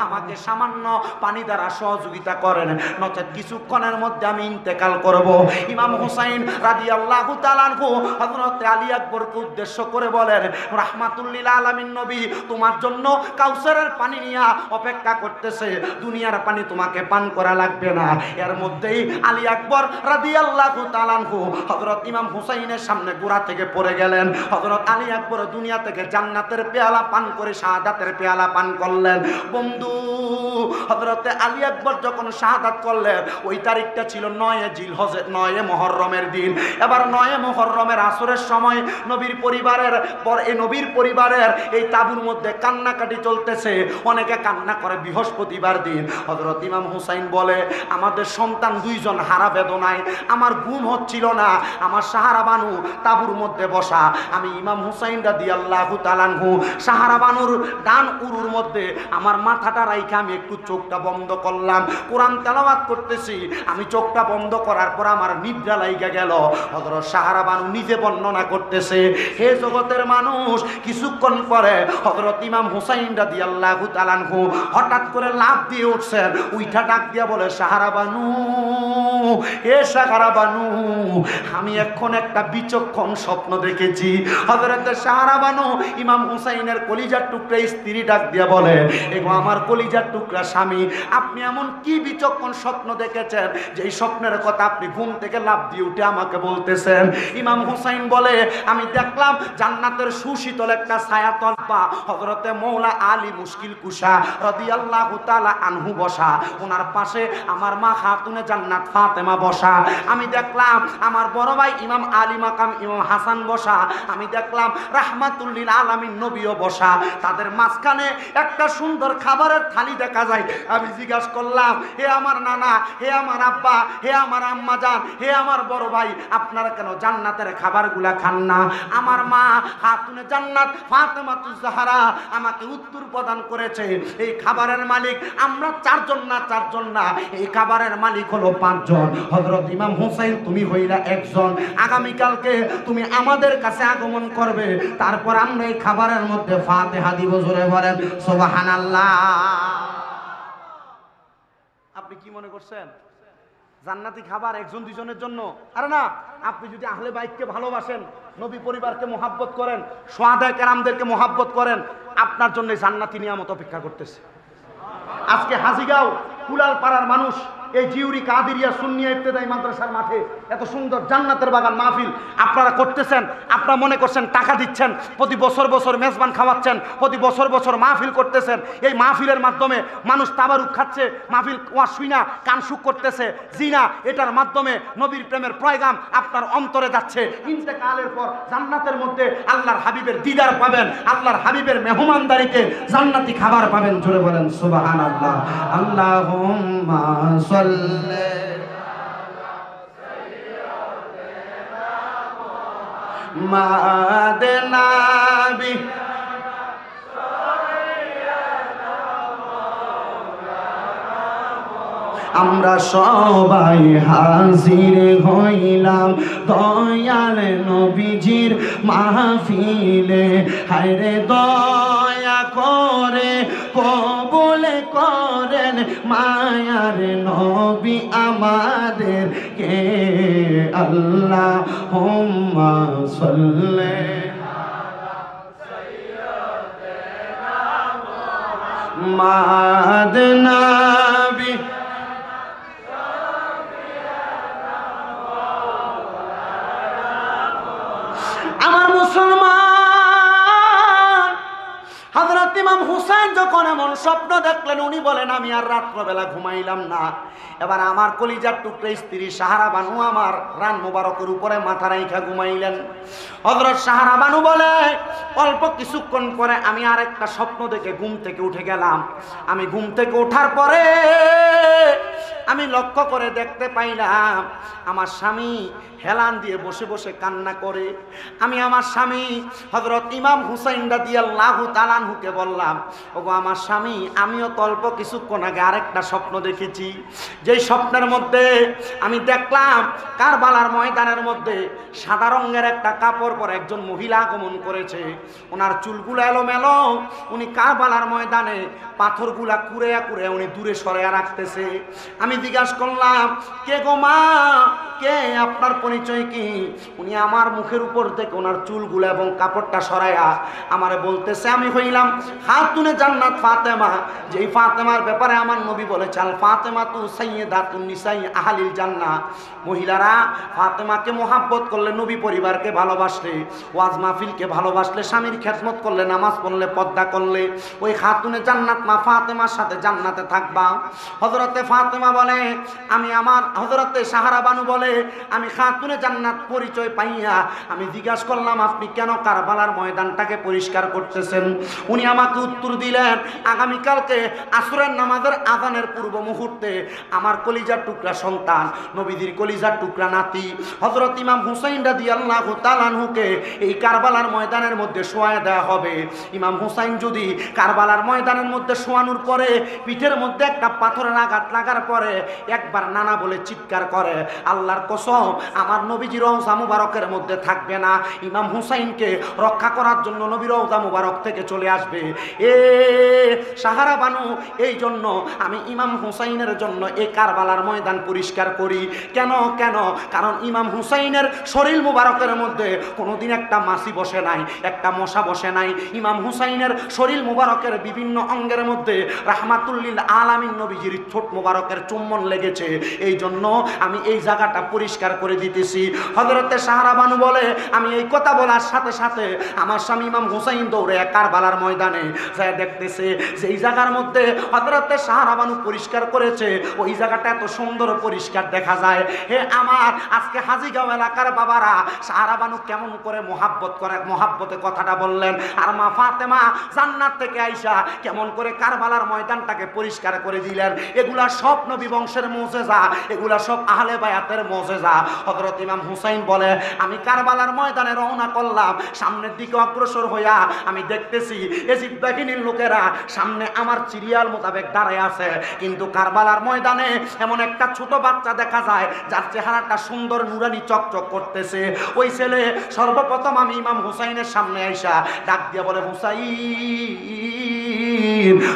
আমাকে সামান্য পানি দ্বারা সহযোগিতা করেন, নচেত কিছুক্ষণের মধ্যে আমি ইন্তেকাল করব। ইমাম হুসাইন রাদিয়াল্লাহু তাআলা আনহু হযরতে আলী আকবরকে উদ্দেশ্য করে বলেন, রাহমাতুল্লিল আলামিন নবী তোমার জন্য কাউসারের পানি নিয়ে অপেক্ষা করতেছে, দুনিয়ার পানি তোমাকে পান করা লাগবে না। এর মধ্যেই আলী আকবর রাদিয়াল্লাহু তাআলা আনহু হযরত ইমাম হুসাইনের সামনে গোড়া থেকে পড়ে গেলেন। হযরত আলী আকবর দুনিয়া থেকে জান্নাতের পেয়ালা পান করে শাহাদাতের পেয়ালা পান করলেন। বন্ধু, হযরতে আলী আকবর যখন শাহাদাত করলেন ওই তারিখটা ছিল 9 জিলহজের 9 মুহররমের দিন। এবার 9 মুহররমের আসরের সময় নবীর পরিবারের এই তাবুর মধ্যে কান্নাকাটি চলতেছে। অনেকে কান্না করে বৃহস্পতিবার দিন। হযরত ইমাম হুসাইন বলে, আমাদের সন্তান 2 জন হারা বেদনায়, আমার ঘুম হচ্ছিল না, আমার সাহারা বানু তাবুর মধ্যে বসা। আমি ইমাম হুসাইন রাদিয়াল্লাহু তাআলা আনহু সাহারা বানুর ডান উরুর মধ্যে আমার মাথাটা রাইখা আমি একটু চোখটা বন্ধ করলাম, কোরআন তেলাওয়াত করতেছি। আমি চোখটা বন্ধ করার পর আমার নিদ্রা লাইগা গেল। হযরত সাহারা বানু নিজে বর্ণনা করতেছে, হে জগতের মানুষ, কিছুক্ষণ পরে হযরত ইমাম হুসাইন রাদিয়াল্লাহু তাআলা আনহু হঠাৎ করে লাফ দিয়ে উঠছেন, উইঠা ডাক দিয়া বলে, সাহারা বানু, হে সাহারা বানু, আমি এখন একটা বিচক্ষণ স্বপ্ন দেখেছি। হযরত সাহারা বানু ইমাম হুসাইনের কলিজার টুকরা স্ত্রী ডাক দিয়া বলে, এগো আমার কলিজার টুকরা স্বামী, আপনি এমন কি বিচক্ষণ স্বপ্ন দেখেছেন যে এই স্বপ্নের কথা আপনি ঘুম থেকে লাফ দিয়ে উঠে আমাকে বলতেছেন? ইমাম হুসাইন বলে, আমি দেখলাম জান্নাতের সুশীতল একটা ছায়াতল পা হযরতে মৌলা আলী মুশকিল কুশা রাদিয়াল্লাহু তাআলা আনহু বসা, ওনার পাশে আমার মা খাতুনে জান্নাত ফাতেমা বসা, আমি দেখলাম আমার বড় ভাই ইমাম আলী মাকাম ইমাম হাসান বসা, আমি দেখলাম রাহমাতুল লিল আলামিন নবীও বসা, তাদের মাঝখানে একটা সুন্দর খাবারের থালি দেখা যায়। আমি জিজ্ঞাসা করলাম, হে আমার নানা, হে আমার আব্বা, হে আমার আম্মা জান, হে আমার বড় ভাই, আপনারা কেন জান্নাতের খাবারগুলা খান না? আমার মা খাতুনে জান্নাত ফাতেমাতুজ জাহরা আমাকে উত্তর প্রদান করেছে, এই খাবারের মালিক আমরা চারজন না, এই খাবারের মালিক হলো পাঁচজন। হযরত ইমাম হুসাইন তুমি হইলা একজন, আগামীকালকে তুমি আমাদের কাছে আগমন করবে, তারপর আমরা এই খাবারের মধ্যে ফাতিহা দিব। জোরে বলেন সুবহানাল্লাহ। আপনি কি মনে করছেন জান্নাতি খাবার একজন দুজনের জন্য? আরে না, আপনি যদি আহলে বাইতকে ভালোবাসেন, নবী পরিবারকে মোহাব্বত করেন, সুহাদায়ে কেরামদেরকে মোহাব্বত করেন, আপনার জন্য জান্নাতি নিয়ামত অপেক্ষা করতেছে। আজকে হাজিগাঁও কুলাল পাড়ার মানুষ এই জিউরি কাদিরিয়া সুন্নিয়া ইবতেদায়ী মাদ্রাসার মাঠে এত সুন্দর জান্নাতের বাগান মাহফিল আপনারা করতেছেন। আপনারা মনে করছেন টাকা দিচ্ছেন, প্রতি বছর বছর মেজবান খাওয়াচ্ছেন, প্রতি বছর বছর মাহফিল করতেছেন। এই মাহফিলের মাধ্যমে মানুষ তাবারুক খাচ্ছে, মাহফিল ওয়াজ শুইনা কান সুখ করতেছে। জিনা এটার মাধ্যমে নবীর প্রেমের পয়গাম আপনার অন্তরে যাচ্ছে। ইন্তেকালের পর জান্নাতের মধ্যে আল্লাহর হাবিবের দিদার পাবেন, আল্লাহর হাবিবের মেহমানদারিতে জান্নাতি খাবার পাবেন। জোরে বলেন সুবহানাল্লাহ। আল্লাহুম্মা সাল্লি মাদনাবি আমরা সবাই হাজির হইলাম দয়াল নবীজির মাহফিলে। হায়রে দয়া করে কবুল করেন মায়ার নবী আমাদের কে। আল্লাহুম্মা সাল্লি মাদনাবি আমার মুসলমান হযরত ইমাম হুসাইন যখন এমন স্বপ্ন দেখলেন, উনি বলেন আমি আর রাত্রবেলা ঘুমাইলাম না। এবার আমার কলিজার টুকরা স্ত্রী সাহারা বানু আমার রান মোবারকের উপরে মাথা রাইখা ঘুমাইলেন। হযরত সাহারা বানু বলে অল্প কিছুক্ষণ পরে আমি আর একটা স্বপ্ন দেখে ঘুম থেকে উঠে গেলাম। আমি ঘুম থেকে ওঠার পরে আমি লক্ষ্য করে দেখতে পাইলাম আমার স্বামী হেলান দিয়ে বসে বসে কান্না করে। আমি আমার স্বামী হযরত ইমাম হুসাইন রাদিয়াল্লাহু তাআলা আনহুকে বললাম, ওগো আমার স্বামী, আমিও তো অল্প কিছুক্ষণ আগে আরেকটা স্বপ্ন দেখেছি। যেই স্বপ্নের মধ্যে আমি দেখলাম কারবালার ময়দানের মধ্যে সাদা রঙের একটা কাপড় পরে একজন মহিলা আগমন করেছে। ওনার চুলগুলো এলোমেলো, উনি কারবালার ময়দানে পাথরগুলা কুড়াইয়া কুড়াইয়া উনি দূরে সরাইয়া রাখতেছে। আমি জিজ্ঞাসা করলাম, কে গো মা, কে, আপনার পরিচয় কি? উনি আমার মুখের উপর থেকে ওনার চুলগুলো এবং কাপড়টা সরাইয়া আমারে বলতেছে, আমি হইলাম খাতুনে জান্নাত ফাতেমা, যেই ফাতেমার ব্যাপারে আমার নবী বলেছে আল ফাতেমাতু সাইয়্যিদাতুন নিসাই আহলিল জান্নাহ। মহিলারা ফাতেমাকে মোহাব্বত করলে, নবী পরিবারকে ভালোবাসলে, ওয়াজ মাহফিলকে ভালোবাসলে, স্বামীর খেদমত করলে, নামাজ পড়লে, পর্দা করলে, ওই খাতুনে জান্নাত মা ফাতেমার সাথে জান্নাতে থাকবা। হযরতে ফাতেমা বলে, আমি আমার হযরতে সাহারা বানু বলে আমি খাতুনে জান্নাত পরিচয় পাইয়া আমি জিজ্ঞাসা করলাম, আপনি কেন কারবালার ময়দানটাকে পরিষ্কার করতেছেন? উনি আমাকে উত্তর দিলেন, আগামীকালকে আসরের নামাজের আযানের পূর্ব মুহূর্তে আমার কলিজার টুকরা সন্তান, নবীজির কলিজার টুকরা নাতি হযরত ইমাম হুসাইন রাদিয়াল্লাহু তাআলা আনহুকে এই কারবালার ময়দানের মধ্যে শোয়ায় দেওয়া হবে। ইমাম হুসাইন যদি কারবালার ময়দানের মধ্যে শোয়ানোর পরে পিঠের মধ্যে একটা পাথরের আঘাত লাগার পরে একবার নানা বলে চিৎকার করে, আল্লাহর কসম আমার নবীজির রওজা মুবারকের মধ্যে থাকবে না, ইমাম হুসাইনকে রক্ষা করার জন্য নবীর রওজা মুবারক থেকে চলে আসবে। এ সাহারা বানু, এই জন্য আমি ইমাম হুসাইনের জন্য এই কারবালার ময়দান পরিষ্কার করি। কেন? কারণ ইমাম হুসাইনের শরীর মুবারকের মধ্যে কোনোদিন একটা মাছি বসে নাই, একটা মশা বসে নাই। ইমাম হুসাইনের শরীর মুবারকের বিভিন্ন অঙ্গের মধ্যে রাহমাতুল লিল আলামিন নবীজির ঠোঁট মুবারকের চুম্বন লেগেছে, এই জন্য আমি এই জায়গাটা পরিষ্কার করে দিতেছি। হযরতে সাহারা বানু বলে, আমি এই কথা বলার সাথে সাথে আমার স্বামী ইমাম হুসাইন দৌড়ে কারবালার ময়দানে যায় দেখতেছে যে এই জায়গার মধ্যে হযরতে সাহারা বানু পরিষ্কার করেছে, ওই জায়গাটা এত সুন্দর পরিষ্কার দেখা যায়। হে আমার আজকে হাজীগাঁও এলাকার বাবারা, সাহারা বানু কেমন করে মোহাব্বতে কথাটা বললেন, আর মা ফাতেমা জান্নাত থেকে আইসা কেমন করে কারবালার ময়দানটাকে পরিষ্কার করে দিলেন। এগুলা সব নবী বংশের মুজিজা, এগুলা সব আহলে বায়াতের মুজিজা। হযরত ইমাম হুসাইন বলে, আমি কারবালার ময়দানে রওনা করলাম, সামনের দিকে অগ্রসর হইয়া আমি দেখতেছি এজিদ বাহিনীর লোকেরা সামনে আমার সিরিয়াল মোতাবেক দাঁড়ায় আছে, কিন্তু কারবালার ময়দানে এমন একটা ছোট বাচ্চা দেখা যায় যার চেহারাটা সুন্দর নুরানি চকচক করতেছে। ওই ছেলে সর্বপ্রথম আমি ইমাম হুসাইনের সামনে আইসা ডাক দিয়ে বলে, হুসাইন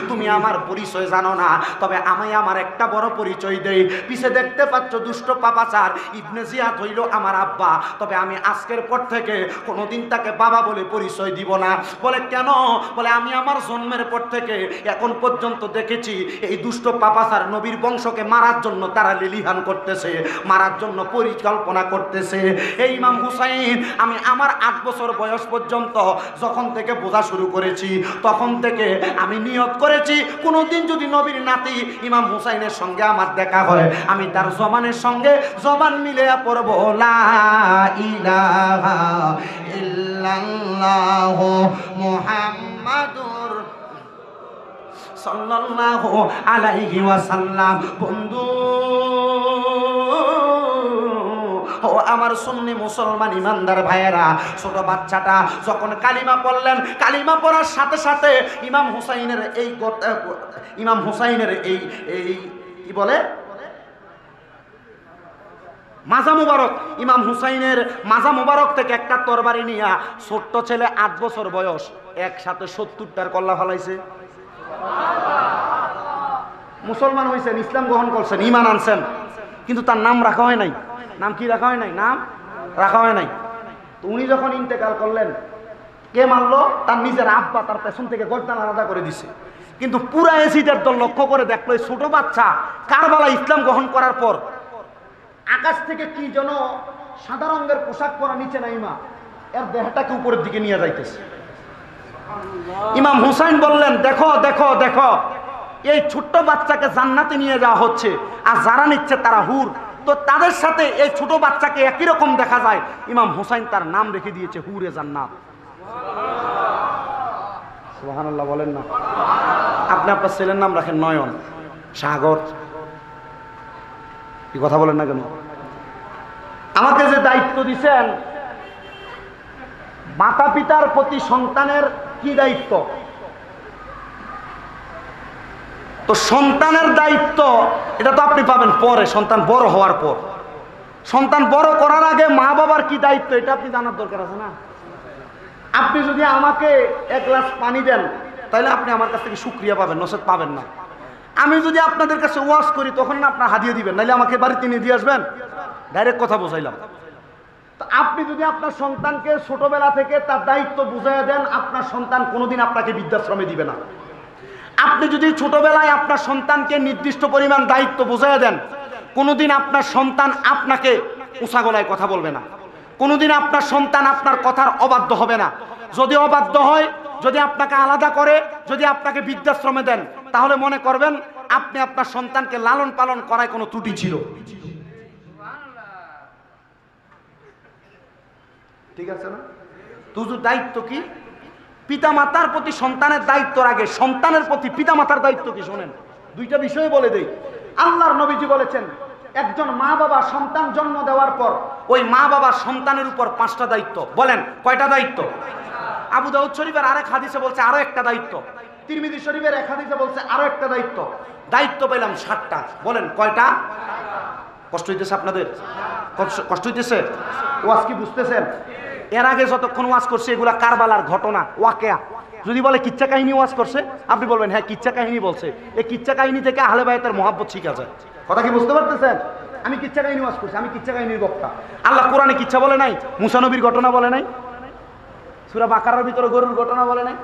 তুমি আমার পরিচয় জানো না, তবে আমি আমার একটা বড় পরিচয় দেই। পিছে দেখতে পাচ্ছ দুষ্ট পাপাচার ইবনে জিয়াদ হইল আমার আব্বা, তবে আমি আজকের পর থেকে কোনোদিন তাকে বাবা বলে পরিচয় দিব না। বলে কেন? বলে আমি আমার জন্মের পর থেকে এখন পর্যন্ত দেখেছি এই দুষ্ট পাপাচার নবীর বংশকে মারার জন্য তারা লিলিহান করতেছে, মারার জন্য পরিকল্পনা করতেছে। এই ইমাম হুসাইন আমি আমার 8 বছর বয়স পর্যন্ত যখন থেকে বোঝা শুরু করেছি, তখন থেকে আমি নিয়ত করেছি কোনোদিন যদি নবীর নাতি ইমাম হুসাইনের সঙ্গে আমার দেখা হয়, আমি তার জবানের সঙ্গে জবান মিলে পড়ব লা ইলাহা ইল্লাল্লাহ মুহাম্মাদুর সাল্লাল্লাহু আলাইহি ওয়াসাল্লাম। বন্ধু ও আমার সুন্নি মুসলমান ইমানদার ভাইয়েরা, ছোট বাচ্চাটা যখন কালিমা পড়লেন, কালিমা পড়ার সাথে সাথে ইমাম হুসাইনের এই কি বলে মাজা মুবারক, ইমাম হুসাইনের মাজা মুবারক থেকে একটা তরবারি নিয়া ছোট্ট ছেলে 8 বছর বয়স একসাথে 70টার কল্লা ফলাইছে। মুসলমান হয়েছেন, ইসলাম গ্রহণ করছেন, ঈমান আনছেন, কিন্তু তার নাম রাখা হয় নাই। নাম কি রাখা হয় নাই? নাম রাখা হয় নাই। তো উনি যখন ইন্তেকাল করলেন, কে মারলো? তার নিজের আব্বা তার পেছন থেকে গর্দান আলাদা করে দিছে। কিন্তু পুরা এজিদের দল লক্ষ্য করে দেখলো এই ছোট বাচ্চা কারবালা ইসলাম গ্রহণ করার পর আকাশ থেকে কি যেন সাদা রঙের পোশাক পরা নিচে নাইমা এর দেহটাকে উপরের দিকে নিয়ে যাইতেছে। ইমাম হুসাইন বললেন, দেখো দেখো দেখো, এই ছোট্ট বাচ্চাকে জান্নাতে নিয়ে যাওয়া হচ্ছে, আর যারা নিচ্ছে তারা হুর। তো তাদের সাথে এই ছোট বাচ্চাকে একই রকম দেখা যায়। ইমাম হুসাইন তার নাম রেখে দিয়েছে হুরে জান্নাত। সুবহানাল্লাহ বলেন না? আপনি আপনার ছেলের নাম রাখেন নয়ন, সাগর, কি কথা বলেন না কেন? আমাকে যে দায়িত্ব দিচ্ছেন, মাতা পিতার প্রতি সন্তানের কি দায়িত্ব? তো সন্তানের দায়িত্ব এটা তো আপনি পাবেন পরে, সন্তান বড় হওয়ার পর। সন্তান বড় করার আগে মা বাবার কি দায়িত্ব এটা আপনি জানার দরকার আছে না? আপনি যদি আমাকে 1 গ্লাস পানি দেন তাহলে আপনি আমার কাছ থেকে শুকরিয়া পাবেন, নচেত পাবেন না। আমি যদি আপনাদের কাছে ওয়াজ করি তখন না আপনার হাদিয়া দিবেন, নাহলে আমাকে বাড়িতে নিয়ে দিয়ে আসবেন। ডাইরেক্ট কথা বোঝাইলাম। তো আপনি যদি আপনার সন্তানকে ছোটবেলা থেকে তার দায়িত্ব বুঝাইয়া দেন, আপনার সন্তান কোনোদিন আপনাকে বৃদ্ধাশ্রমে দিবে না। আপনি যদি ছোটবেলায় আপনার সন্তানকে নির্দিষ্ট পরিমাণ দায়িত্ব বুঝাইয়া দেন, কোনোদিন আপনার সন্তান আপনাকে উঁচা গলায় কথা বলবে না। কোনোদিন আপনার সন্তান আপনার কথার অবাধ্য হবে না। যদি অবাধ্য হয়, যদি আপনাকে আলাদা করে, যদি আপনাকে বৃদ্ধাশ্রমে দেন, তাহলে মনে করবেন আপনি আপনার সন্তানকে লালন পালন করায় কোনো ত্রুটি ছিল। ঠিক আছে না? তুজুর দায়িত্ব কি? পিতামাতার প্রতি সন্তানের দায়িত্বর আগে সন্তানের প্রতি পিতামাতার দায়িত্ব কি শোনেন। 2টা বিষয় বলে দেই। আল্লাহর নবীজি বলেছেন, একজন মা বাবা সন্তান জন্ম দেওয়ার পর ওই মা বাবা সন্তানের উপর 5টা দায়িত্ব। বলেন কয়টা দায়িত্ব? আবু দাউদ শরীফের আরেক হাদিসে বলছে আরো একটা দায়িত্ব। তিরমিজি শরীফের এক হাদিসে বলছে আরো একটা দায়িত্ব। দায়িত্ব পেলাম 7টা। বলেন কয়টা? কষ্ট হইতেছে আপনাদের? কষ্ট হইতেছে? ওয়াজ কি বুঝতেছেন? এর আগে যতক্ষণ ওয়াজ করছে এগুলা কারবালার ঘটনা, ওয়াকিয়া। যদি বলে কিচ্ছা কাহিনী ওয়াজ করছে, আপনি বলবেন হ্যাঁ কিচ্ছা কাহিনী বলছে। এই কিচ্ছা কাহিনী থেকে আহলে বায়তের মহব্বত শিখা যায়। কথা কি বুঝতে পারতেছেন? আমি কিচ্ছা কাহিনী ওয়াজ করছি, আমি কিচ্ছা কাহিনীর বক্তা। আল্লাহ কোরআনে কিচ্ছা বলে নাই? মুসা নবীর ঘটনা বলে নাই? সূরা বাকারার ভিতরে গরুর ঘটনা বলে নাই?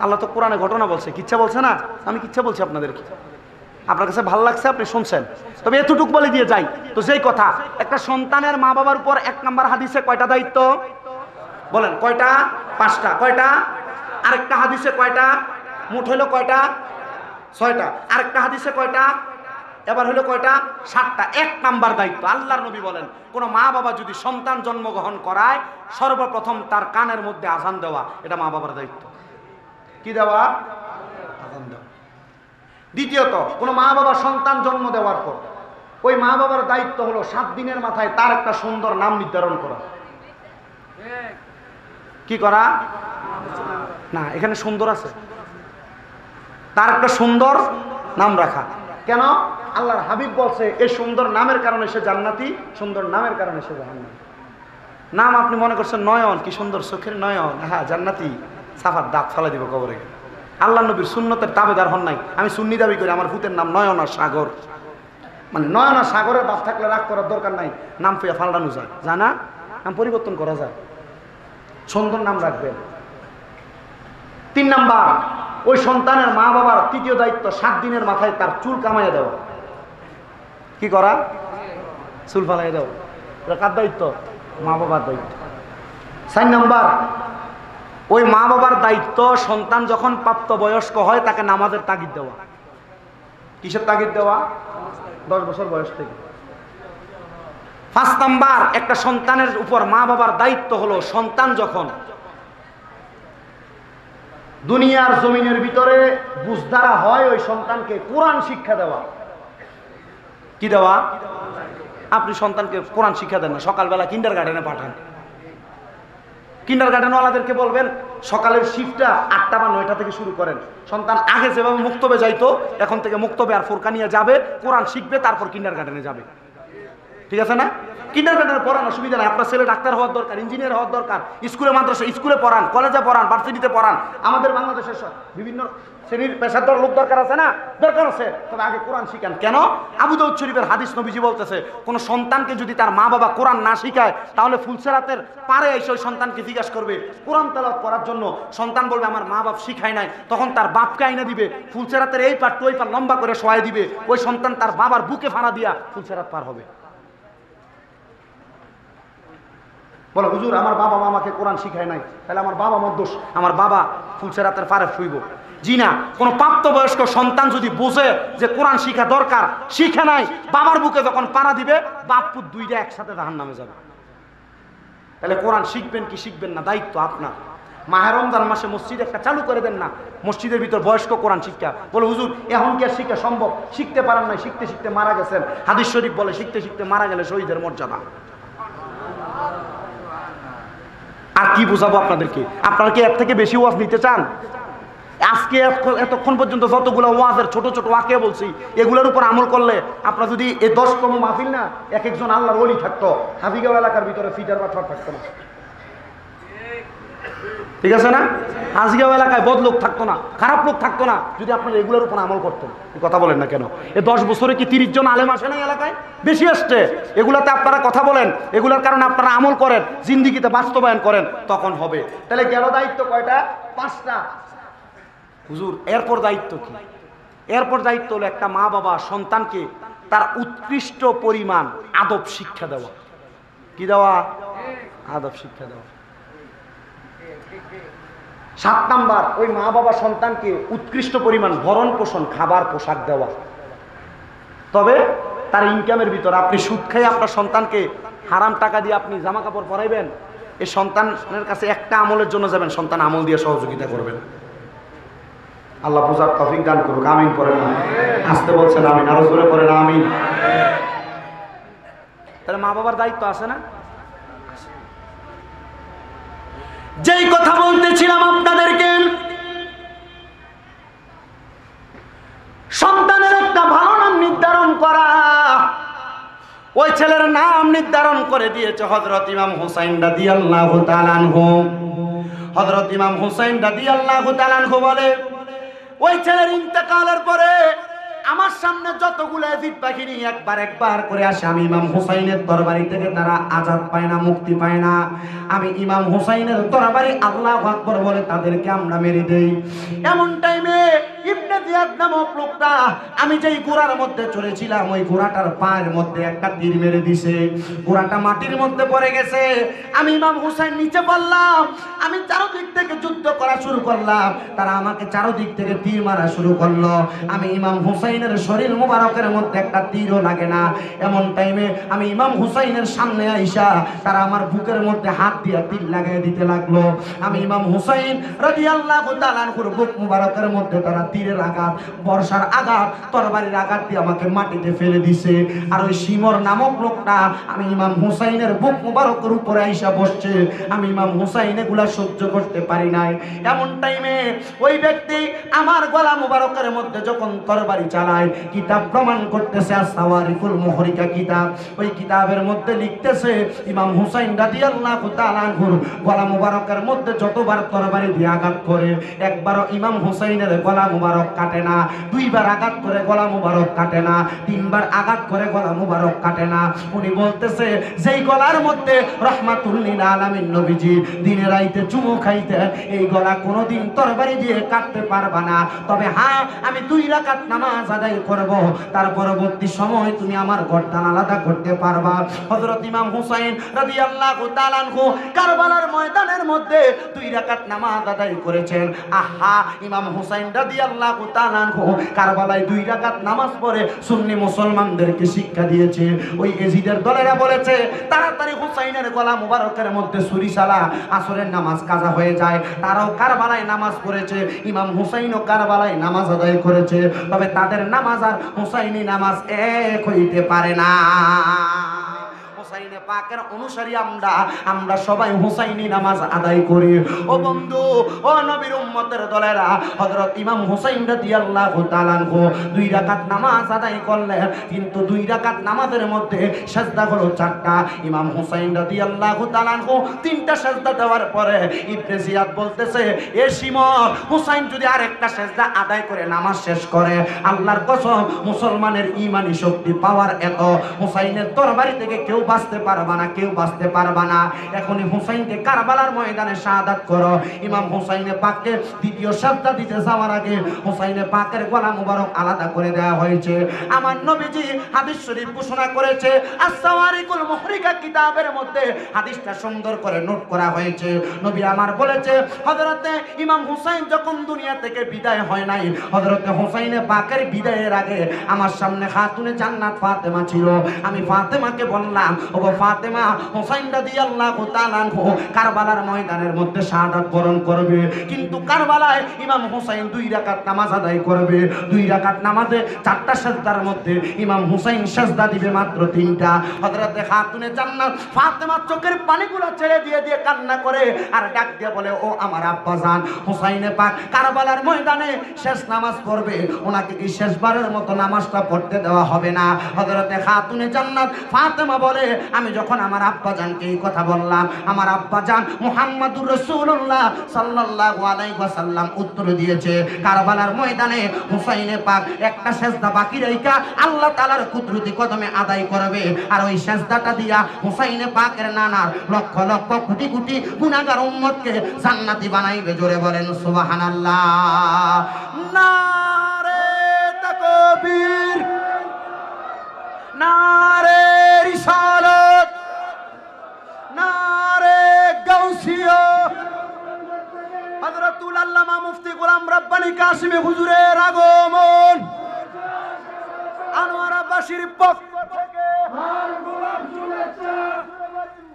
আল্লাহ তো কোরআনে ঘটনা বলছে, কিচ্ছা বলছে না? আমি কিচ্ছা বলছি আপনাদেরকে। আপনার কাছে ভালো লাগছে, আপনি শুনছেন, তবে এতটুক বলে দিয়ে যাই। তো যেই কথা, একটা সন্তানের মা বাবার উপর 1 নম্বর হাদিসে কয়টা দায়িত্ব বলেন? কয়টা? 5টা। কয়টা? আরেকটা হাদিসে কয়টা? মোট হইলো কয়টা? 6টা। আরেকটা হাদিসে কয়টা? এবার হলো কয়টা? 7টা। 1 নাম্বার দায়িত্ব, আল্লাহর নবী বলেন, কোন মা বাবা যদি সন্তান জন্মগ্রহণ করায়, সর্বপ্রথম তার কানের মধ্যে আযান দেওয়া, এটা মা বাবার দায়িত্ব। কি দেওয়া? আযান দেওয়া। দ্বিতীয়ত, কোন মা বাবা সন্তান জন্ম দেওয়ার পর ওই মা বাবার দায়িত্ব হলো 7 দিনের মাথায় তার একটা সুন্দর নাম নির্ধারণ করা। কি করা? না, এখানে সুন্দর আছে, তার একটা সুন্দর নাম রাখা। কেন? আল্লাহর হাবিব বলছে, এই সুন্দর নামের কারণে সে জান্নাতি, সুন্দর নামের কারণে সে জাহান্নামী। নাম আপনি মনে করছেন নয়ন, কি সুন্দর চোখের নয়ন, হ্যাঁ জান্নাতি, সাফার দাঁত ফেলা দিব কবরে। আল্লাহ নবীর সুন্নতের দাবিদার হন নাই। আমি সুন্নি দাবি করি আমার ভূতের নাম নয়না সাগর, মানে নয়না সাগরের বাপ থাকলে রাগ করার দরকার নাই, নাম পেয়ে ফাল্টানো যায়, জানা নাম পরিবর্তন করা যায়, সুন্দর নাম রাখবেন। 3 নাম্বার, ওই সন্তানের মা বাবার তৃতীয় দায়িত্ব 7 দিনের মাথায় তার চুল কামাইয়া দেওয়া। কি করা? চুল ফালাই দেওয়া। এটা কার দায়িত্ব? মা বাবার দায়িত্ব। 4 নাম্বার, ওই মা বাবার দায়িত্ব সন্তান যখন প্রাপ্ত বয়স্ক হয় তাকে নামাজের তাগিদ দেওয়া। কিসের তাগিদ দেওয়া? 10 বছর বয়স থেকে। 5 নাম্বার, একটা সন্তানের উপর মা বাবার দায়িত্ব হলো সন্তান যখন দুনিয়ার জমিনের ভিতরে বুঝদারা হয়, ওই সন্তানকে কোরআন শিক্ষা দেওয়া। কি দেওয়া? আপনি সন্তানকে কোরআন শিক্ষা দেন না, সকালবেলা কিন্ডারগার্টেনে পাঠান। কিন্ডারগার্টেনওয়ালাদেরকে বলবেন সকালের শিফটটা 8টা বা 9টা থেকে শুরু করেন। সন্তান আগে যেভাবে মুক্তবে যাইতো, এখন থেকে মুক্তবে আর ফুরকানিয়া যাবে, কোরআন শিখবে, তারপর কিন্ডারগার্টেনে যাবে। ঠিক আছে না? কিন্ডারগার্টেনে পড়ান, অসুবিধা নাই। আপনার ছেলে ডাক্তার হওয়ার দরকার, ইঞ্জিনিয়ার হওয়ার দরকার, স্কুলে মাদ্রাসা স্কুলে পড়ান, কলেজে পড়ান, ভার্সিটিতে পড়ান। আমাদের বাংলাদেশের বিভিন্ন শ্রেণীর পেশাদার লোক দরকার আছে না? দরকার আছে, তবে আগে কোরআন শিখান। কেন? আবু দাউদ শরীফের হাদিস, নবীজি বলতেছে, কোন সন্তানকে যদি তার মা বাবা কোরআন না শিখায়, তাহলে ফুলসেরাতের পারে এসে ওই সন্তানকে জিজ্ঞাসা করবে কোরআন তেলাওয়াত করার জন্য। সন্তান বলবে আমার মা বাপ শিখায় নাই, তখন তার বাপকে আইনা দিবে, ফুলসেরাতের এই পার ওই পার লম্বা করে শোয়াই দিবে, ওই সন্তান তার বাবার বুকে ফাড়া দিয়া ফুলসেরাত পার হবে। বলো হুজুর আমার বাবা মা আমাকে কোরআন শিখায় নাই, তাহলে আমার বাবা আমার দোষ, আমার বাবা ফুলসেরাতের পারে শুইব। জি না, কোন প্রাপ্তবয়স্ক সন্তান যদি বোঝে যে কোরআন শিখা দরকার, শিখে নাই, বাবার বুকে যখন পাড়া দিবে, বাপ পুত দুইটা একসাথে জাহান্নামে যাবে। তাহলে কোরআন শিখবেন কি শিখবেন না, দায়িত্ব আপনার। মাহে রমজান মাসে মসজিদ একটা চালু করে দেন না, মসজিদের ভিতর বয়স্ক কোরআন শিক্ষা। বলে হুজুর এখন কি আর শিক্ষা সম্ভব? শিখতে পারেন নাই, শিখতে শিখতে মারা গেছেন। হাদিস শরীফ বলে শিখতে শিখতে মারা গেলে শহীদের মর্যাদা। আর কি বুঝাবো আপনাদেরকে? আপনারা কি এর থেকে বেশি ওয়াজ নিতে চান? আজকে এতক্ষণ পর্যন্ত যতগুলো ওয়াজের ছোট ছোট ওয়াকে বলছি, এগুলোর উপর আমল করলে আপনার যদি এই 10তম মাহফিল না, এক একজন আল্লাহর ওলি থাকতো, হাজিগাঁও এলাকার ভিতরে ফিটার বা ঠট থাকতো না। ঠিক আছে না? হাজিগাঁও এলাকায় বদ লোক থাকতো না, খারাপ লোক থাকতো না, যদি আপনারা এগুলোর উপর আমল করতেন। কথা বলেন না কেন? এই 10 বছরে কি 30 জন আলেম আসে না এলাকায়? বেশি আসছে। এগুলাতে আপনারা কথা বলেন, এগুলোর কারণে আপনারা আমল করেন, জিন্দিগিতে বাস্তবায়ন করেন, তখন হবে। তাহলে গেল দায়িত্ব কয়টা? 5টা। হুজুর এরপর দায়িত্ব কি? এরপর দায়িত্ব হলো একটা মা বাবা সন্তানকে তার উৎকৃষ্ট পরিমাণ আদব শিক্ষা দেওয়া। কি দেওয়া? আদব শিক্ষা দেওয়া। 7 নাম্বার, ওই মা বাবা সন্তানকে উৎকৃষ্ট পরিমাণ ভরণ পোষণ, খাবার পোশাক দেওয়া। তবে তার ইনকামের ভিতর আপনি সুদ খাই আপনার সন্তানকে হারাম টাকা দিয়ে আপনি জামা কাপড় পরাইবেন, এই সন্তানের কাছে একটা আমলের জন্য যাবেন, সন্তান আমল দিয়ে সহযোগিতা করবেন। আল্লাহ বুঝার তৌফিক দান করুক। আমিন পড়েন না, আসতে বলছেন আমিন, আরো জোরে পড়েন আমিন। তাহলে মা বাবার দায়িত্ব আছে না? যেই কথা বলতেছিলাম আপনাদেরকে, সন্তানের একটা ভালো নাম নির্ধারণ করা। ওই ছেলের নাম নির্ধারণ করে দিয়েছে হযরত ইমাম হুসাইন রাদিয়াল্লাহু তাআলা আনহু। হযরত ইমাম হুসাইন রাদিয়াল্লাহু তাআলা আনহু বলে, ওই ছেলের ইন্তেকালের পরে আমার সামনে যতগুলো এজিদ বাহিনী একবার একবার করে আসে, আমি ইমাম হুসাইনের তরবারি থেকে তারা আজাদ পায় না, মুক্তি পায় না। আমি ইমাম হুসাইনের তরবারি আল্লাহু আকবার বলে তাদেরকে আমরা মেরে দেই। এমন টাইমে ইবনে ইবনে জিয়াদ নামক লোকটা আমি যেই ঘোড়ার মধ্যে চড়েছিলাম ওই ঘোড়াটার পায়ের মধ্যে একটা তীর মেরে দিছে, ঘোড়াটা মাটির মধ্যে পড়ে গেছে। আমি ইমাম হুসাইন নিচে পড়লাম, আমি চারদিক থেকে যুদ্ধ করা শুরু করলাম, তারা আমাকে চারদিক থেকে তীর মারা শুরু করলো। আমি ইমাম হুসাইনের শরীর মুবারকের মধ্যে একটা তীরও লাগে না। এমন টাইমে আমি ইমাম হুসাইনের সামনে আইসা তারা আমার বুকের মধ্যে হাত দিয়ে তীর লাগিয়ে দিতে লাগলো। আমি ইমাম হুসাইন রাদিয়াল্লাহু তাআলা আনহুর বুক মুবারকের মধ্যে তারা তীরের আঘাত, বর্ষার আঘাত, তরবারির আঘাত দিয়ে আমাকে মাটিতে ফেলে দিছে। আর ওই শিমর নামক লোকটা আমি ইমাম হুসাইনের বুক মুবারকের উপরে আইসা বসছে। আমি ইমাম হুসাইন এগুলা সহ্য করতে পারি নাই। এমন টাইমে ওই ব্যক্তি আমার গলা মুবারকের মধ্যে যখন তরবারি চালায়, কিতাব প্রমাণ করতেছে আস-সাওয়ারিকুল মুহরিকা কিতাব, ওই কিতাবের মধ্যে লিখতেছে ইমাম হুসাইন রাদিয়াল্লাহু তাআলা আনহুর গলা মুবারকের মধ্যে যতবার তরবারি দিয়ে আঘাত করে একবারও ইমাম হুসাইনের গলা মুবারক কাটে না, দুইবার আঘাত করে গলা মুবারক কাটে না, তিনবার আঘাত করে গলা মুবারক কাটে না। উনি বলতেছে যেই গলার মধ্যে রাহমাতুল লিল আলামিন নবীজি দিনে রাইতে চুমু খাইতেন, এই গলা কোনোদিন তরবারি দিয়ে কাটতে পারবা না। তবে হ্যাঁ, আমি 2 রাকাত নামাজ আদায় করব, তার পরবর্তী সময় তুমি আমার গর্দান আলাদা করতে পারবা। হযরত ইমাম হুসাইন রাদিয়াল্লাহু তাআলা আনহু কারবালার ময়দানের মধ্যে 2 রাকাত নামাজ আদায় করেছেন। আহা, ইমাম হুসাইন রাদিয়াল্লাহু তাআলা আনহু কারবালায় 2 রাকাত নামাজ পড়ে সুন্নি মুসলমানদেরকে শিক্ষা দিয়েছে। ওই এজিদের দলেরা বলেছে তাড়াতাড়ি হুসাইনের গলা মুবারকের মধ্যে ছুরি চালা, আসরের নামাজ কাজা হয়ে যায়। তারাও কারবালায় নামাজ পড়েছে, ইমাম হুসাইনও কারবালায় নামাজ আদায় করেছে। তবে তাদের নামাজ আর হুসাইনি নামাজ এক হইতে পারে না। হুসাইনে পাকের অনুসারী আমরা সবাই হুসাইনি নামাজ আদায় করি। ও বন্ধু, ও নবীর উম্মতের দলেরা, হযরত ইমাম হুসাইন রাদিয়াল্লাহু তাআলা আনহু 2 রাকাত নামাজ আদায় করলেন, কিন্তু 2 রাকাত নামাজের মধ্যে সিজদা হলো 4টা। ইমাম হুসাইন রাদিয়াল্লাহু তাআলা আনহু 3টা সিজদা দেওয়ার পরে ইবনে জিয়াদ বলতেছে, এ শিমর, হুসাইন যদি আরেকটা সিজদা আদায় করে নামাজ শেষ করে, আল্লাহর কসম মুসলমানের ঈমানি শক্তি পাওয়ার এত, হুসাইনের তরবারি থেকে কেউ বাঁচতে পারবা না, কেউ বাঁচতে পারবা না। এখনই হুসাইনকে কারবালার ময়দানে শাহাদাত করো। ইমাম হুসাইনে পাককে দ্বিতীয় সিজদা দিতে যাওয়ার আগে হুসাইনে পাকের গলা মুবারক আলাদা করে দেওয়া হয়েছে। আমার নবীজি হাদিস শরীফ ঘোষণা করেছে, আস-সাওয়ারিকুল মুহরিকা কিতাবের মধ্যে হাদিসটা সুন্দর করে নোট করা হয়েছে। নবী আমার বলেছে, হযরতে ইমাম হুসাইন যখন দুনিয়া থেকে বিদায় হয় নাই, হযরতে হুসাইনে পাকের বিদায়ের আগে আমার সামনে খাতুনে জান্নাত ফাতেমা ছিল। আমি ফাতেমাকে বললাম, ওগো ফাতেমা, হুসাইন রাদিয়াল্লাহু তাআলা আনহু কারবালার ময়দানের মধ্যে শাহাদাত বরণ করবে, কিন্তু কারবালায় ইমাম হুসাইন 2 রাকাত নামাজ আদায় করবে। 2 রাকাত নামাজে 4টা সিজদার মধ্যে ইমাম হুসাইন সিজদা দিবে মাত্র 3টা। হযরতে খাতুনে জান্নাত ফাতেমা চোখের পানিগুলো ছেড়ে দিয়ে দিয়ে কান্না করে আর ডাক দিয়ে বলে, ও আমার আব্বা জান, হুসাইনে পাক কারবালার ময়দানে শেষ নামাজ পড়বে, ওনাকে কি শেষবারের মতো নামাজটা পড়তে দেওয়া হবে না? হযরতে খাতুনে জান্নাত ফাতেমা বলে, আমি যখন আমার আব্বা জানকে এই কথা বললাম, আমার আব্বা জান মুহাম্মাদুর রাসূলুল্লাহ সাল্লাল্লাহু আলাইহি ওয়াসাল্লাম উত্তর দিয়েছে, কারবালার ময়দানে হুসাইনে পাক একটা সিজদা বাকি রাইখা আল্লাহ তাআলার কুদরতি কদমে আদায় করবে, আর ওই সিজদাটা দিয়া হুসাইনে পাকের নানার লক্ষ লক্ষ কোটি কোটি গুনাহগার উম্মতকে জান্নাতি বানাইবে। জোরে বলেন সুবহানাল্লাহ। নারে তাকবীর, নারে রিসালাত, নারে গাউসিয়া। হযরতুল আল্লামা মুফতি গোলাম রাব্বানী কাশিমি হুজুরের আগমন, আনোয়ার আব্বাসীর পক্ষ থেকে আর গোলাম শুভেচ্ছা।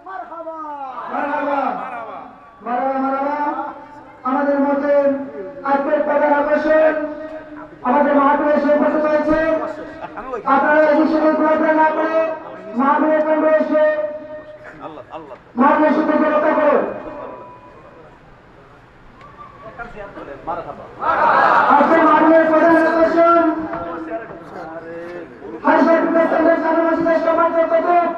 মারহাবা মারহাবা মারহাবা। আমাদের মধ্যে আজকের প্রধান আকর্ষণ আমাদের মাহফিলে এসে উপস্থিত হয়েছে। আপনারা এই বিষয়ে ঘোরাফেরা না করে মাহফিলের কেন্দ্রে এসে মাহফিলের সাথে রক্ষা করুন। আজকের মাহফিলের প্রধান আকর্ষণ হাইসার কেন্দ্রের জনমসজিদের সম্মানিত খতিব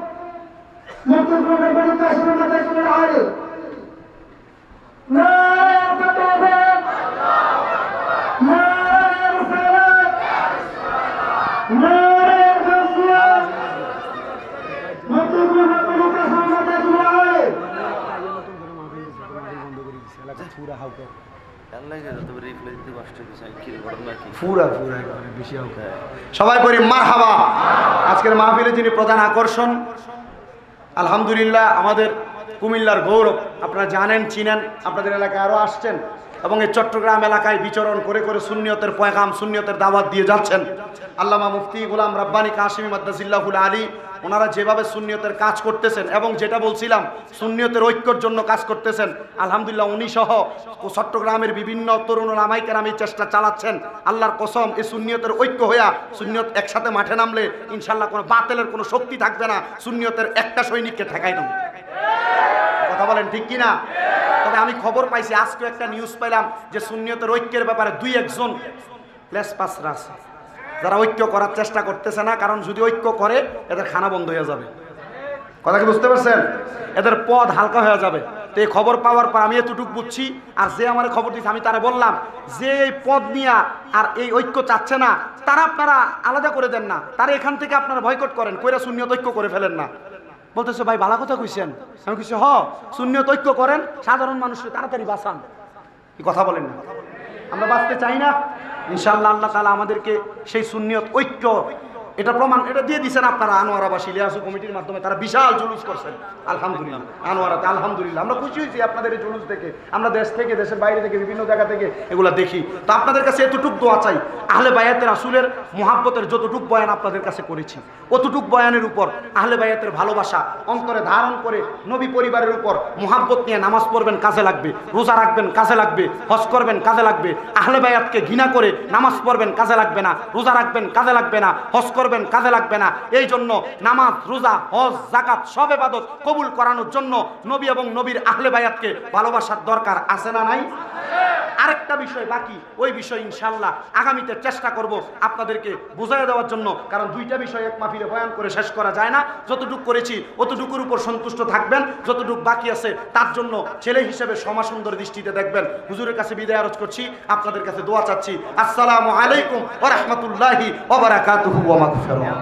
মুফতি গোলাম রাব্বানী কাশিমি মাদ্রাসাতুল আলিম। নারে তাকবীর, নারে রিসালাত, নারে গাউসিয়া। মুফতি গোলাম রাব্বানী কাশিমি মাদ্রাসাতুল আলিম। পুরা পুরা একেবারে বেশি হবে। সবাই করি মারহাবা। আজকের মাহফিলে যিনি প্রধান আকর্ষণ, আলহামদুলিল্লাহ আমাদের কুমিল্লার গৌরব, আপনারা জানেন চিনেন, আপনাদের এলাকায় আরও আসছেন এবং এই চট্টগ্রাম এলাকায় বিচরণ করে করে সুন্নিয়তের পয়গাম সুন্নিয়তের দাওয়াত দিয়ে যাচ্ছেন। আল্লামা মুফতি গোলাম রাব্বানী কাশিমি মাদ্দাজিল্লাহুল আলী, ওনারা যেভাবে সুন্নিয়তের কাজ করতেছেন এবং যেটা বলছিলাম সুন্নিয়তের ঐক্যর জন্য কাজ করতেছেন, আলহামদুলিল্লাহ উনি সহ চট্টগ্রামের বিভিন্ন তরুণ ওলামায়ে কেরাম এই চেষ্টা চালাচ্ছেন। আল্লাহর কসম, এই সুন্নিয়তের ঐক্য হইয়া সুন্নিয়ত একসাথে মাঠে নামলে ইনশাল্লাহ কোনো বাতিলের কোনো শক্তি থাকবে না, সুন্নিয়তের একটা সৈনিককে ঠেকাই দেবে। কথা বলেন ঠিক কিনা? তবে আমি খবর পাইছি, আজকে একটা নিউজ পেলাম যে সুন্নিয়তের ঐক্যের ব্যাপারে 2-1 জন প্লেসপাসরা আছে যারা ঐক্য করার চেষ্টা করতেছে না, কারণ যদি ঐক্য করে এদের খানা বন্ধ হয়ে যাবে। কথা কি বুঝতে পারছেন? এদের পদ হালকা হয়ে যাবে। তো এই খবর পাওয়ার পর আমি এতটুকু বুঝছি, আর যে আমার খবর দিচ্ছে আমি তারা বললাম যে এই পদ নিয়ে আর এই ঐক্য চাচ্ছে না, তারা আপনারা আলাদা করে দেন না, তারা এখান থেকে আপনারা বয়কট করেন, কইরা সুন্নিয়ত ঐক্য করে ফেলেন না। বলতেছে ভাই ভালো কথা কইছেন। আমি কিছু সুন্নিয়ত ঐক্য করেন, সাধারণ মানুষকে তাড়াতাড়ি বাঁচান। কি কথা বলেন না? আমরা বাঁচতে চাই না? ইনশাআল্লাহ আল্লাহ তাআলা আমাদেরকে সেই সুন্নিয়ত ঐক্য এটা প্রমাণ এটা দিয়ে দিয়েছেন আপনারা। আনোয়ারাবাসী লিয়াসু কমিটির মাধ্যমে তারা বিশাল জুলুস করছেন, আলহামদুলিল্লাহ। আনোয়ারাতে আলহামদুলিল্লাহ আমরা খুশি হয়েছি আপনাদের এই জুলুস দেখে। আমরা দেশ থেকে, দেশের বাইরে থেকে, বিভিন্ন জায়গা থেকে এগুলা দেখি। তো আপনাদের কাছে এতটুক দোয়া চাই, আহলে বায়াতের রাসূলের মুহাব্বতের যতটুক বয়ান আপনাদের কাছে করেছি, অতটুক বয়ানের উপর আহলে বায়াতের ভালোবাসা অন্তরে ধারণ করে নবী পরিবারের উপর মুহাব্বত নিয়ে নামাজ পড়বেন, কাজে লাগবে। রোজা রাখবেন, কাজে লাগবে। হজ করবেন, কাজে লাগবে। আহলে বায়াতকে ঘৃণা করে নামাজ পড়বেন, কাজে লাগবে না। রোজা রাখবেন, কাজে লাগবে না। হজ করবেন, কাজে লাগবে না। এই জন্য নামাজ, রোজা, হজ, যাকাত সব ইবাদত কবুল করানোর জন্য নবী এবং নবীর আহলে বায়াতকে ভালোবাসার দরকার আছে না নাই? আরেকটা বিষয় বাকি, ওই বিষয় ইনশাআল্লাহ আগামীতে চেষ্টা করব আপনাদেরকে বুঝাই দেওয়ার জন্য, কারণ 2টা বিষয় এক মাহফিলে বয়ান করে শেষ করা যায় না। যতটুকু করেছি অতটুকুর উপর সন্তুষ্ট থাকবেন, যতটুকু বাকি আছে তার জন্য ছেলে হিসেবে সমাসুন্দর দৃষ্টিতে দেখবেন। হুজুরের কাছে বিদায় আরজ করছি, আপনাদের কাছে দোয়া চাচ্ছি। আসসালামু আলাইকুম ওয়া রাহমাতুল্লাহি ওয়া বারাকাতুহু ওয়া মাগফিরাতুহু।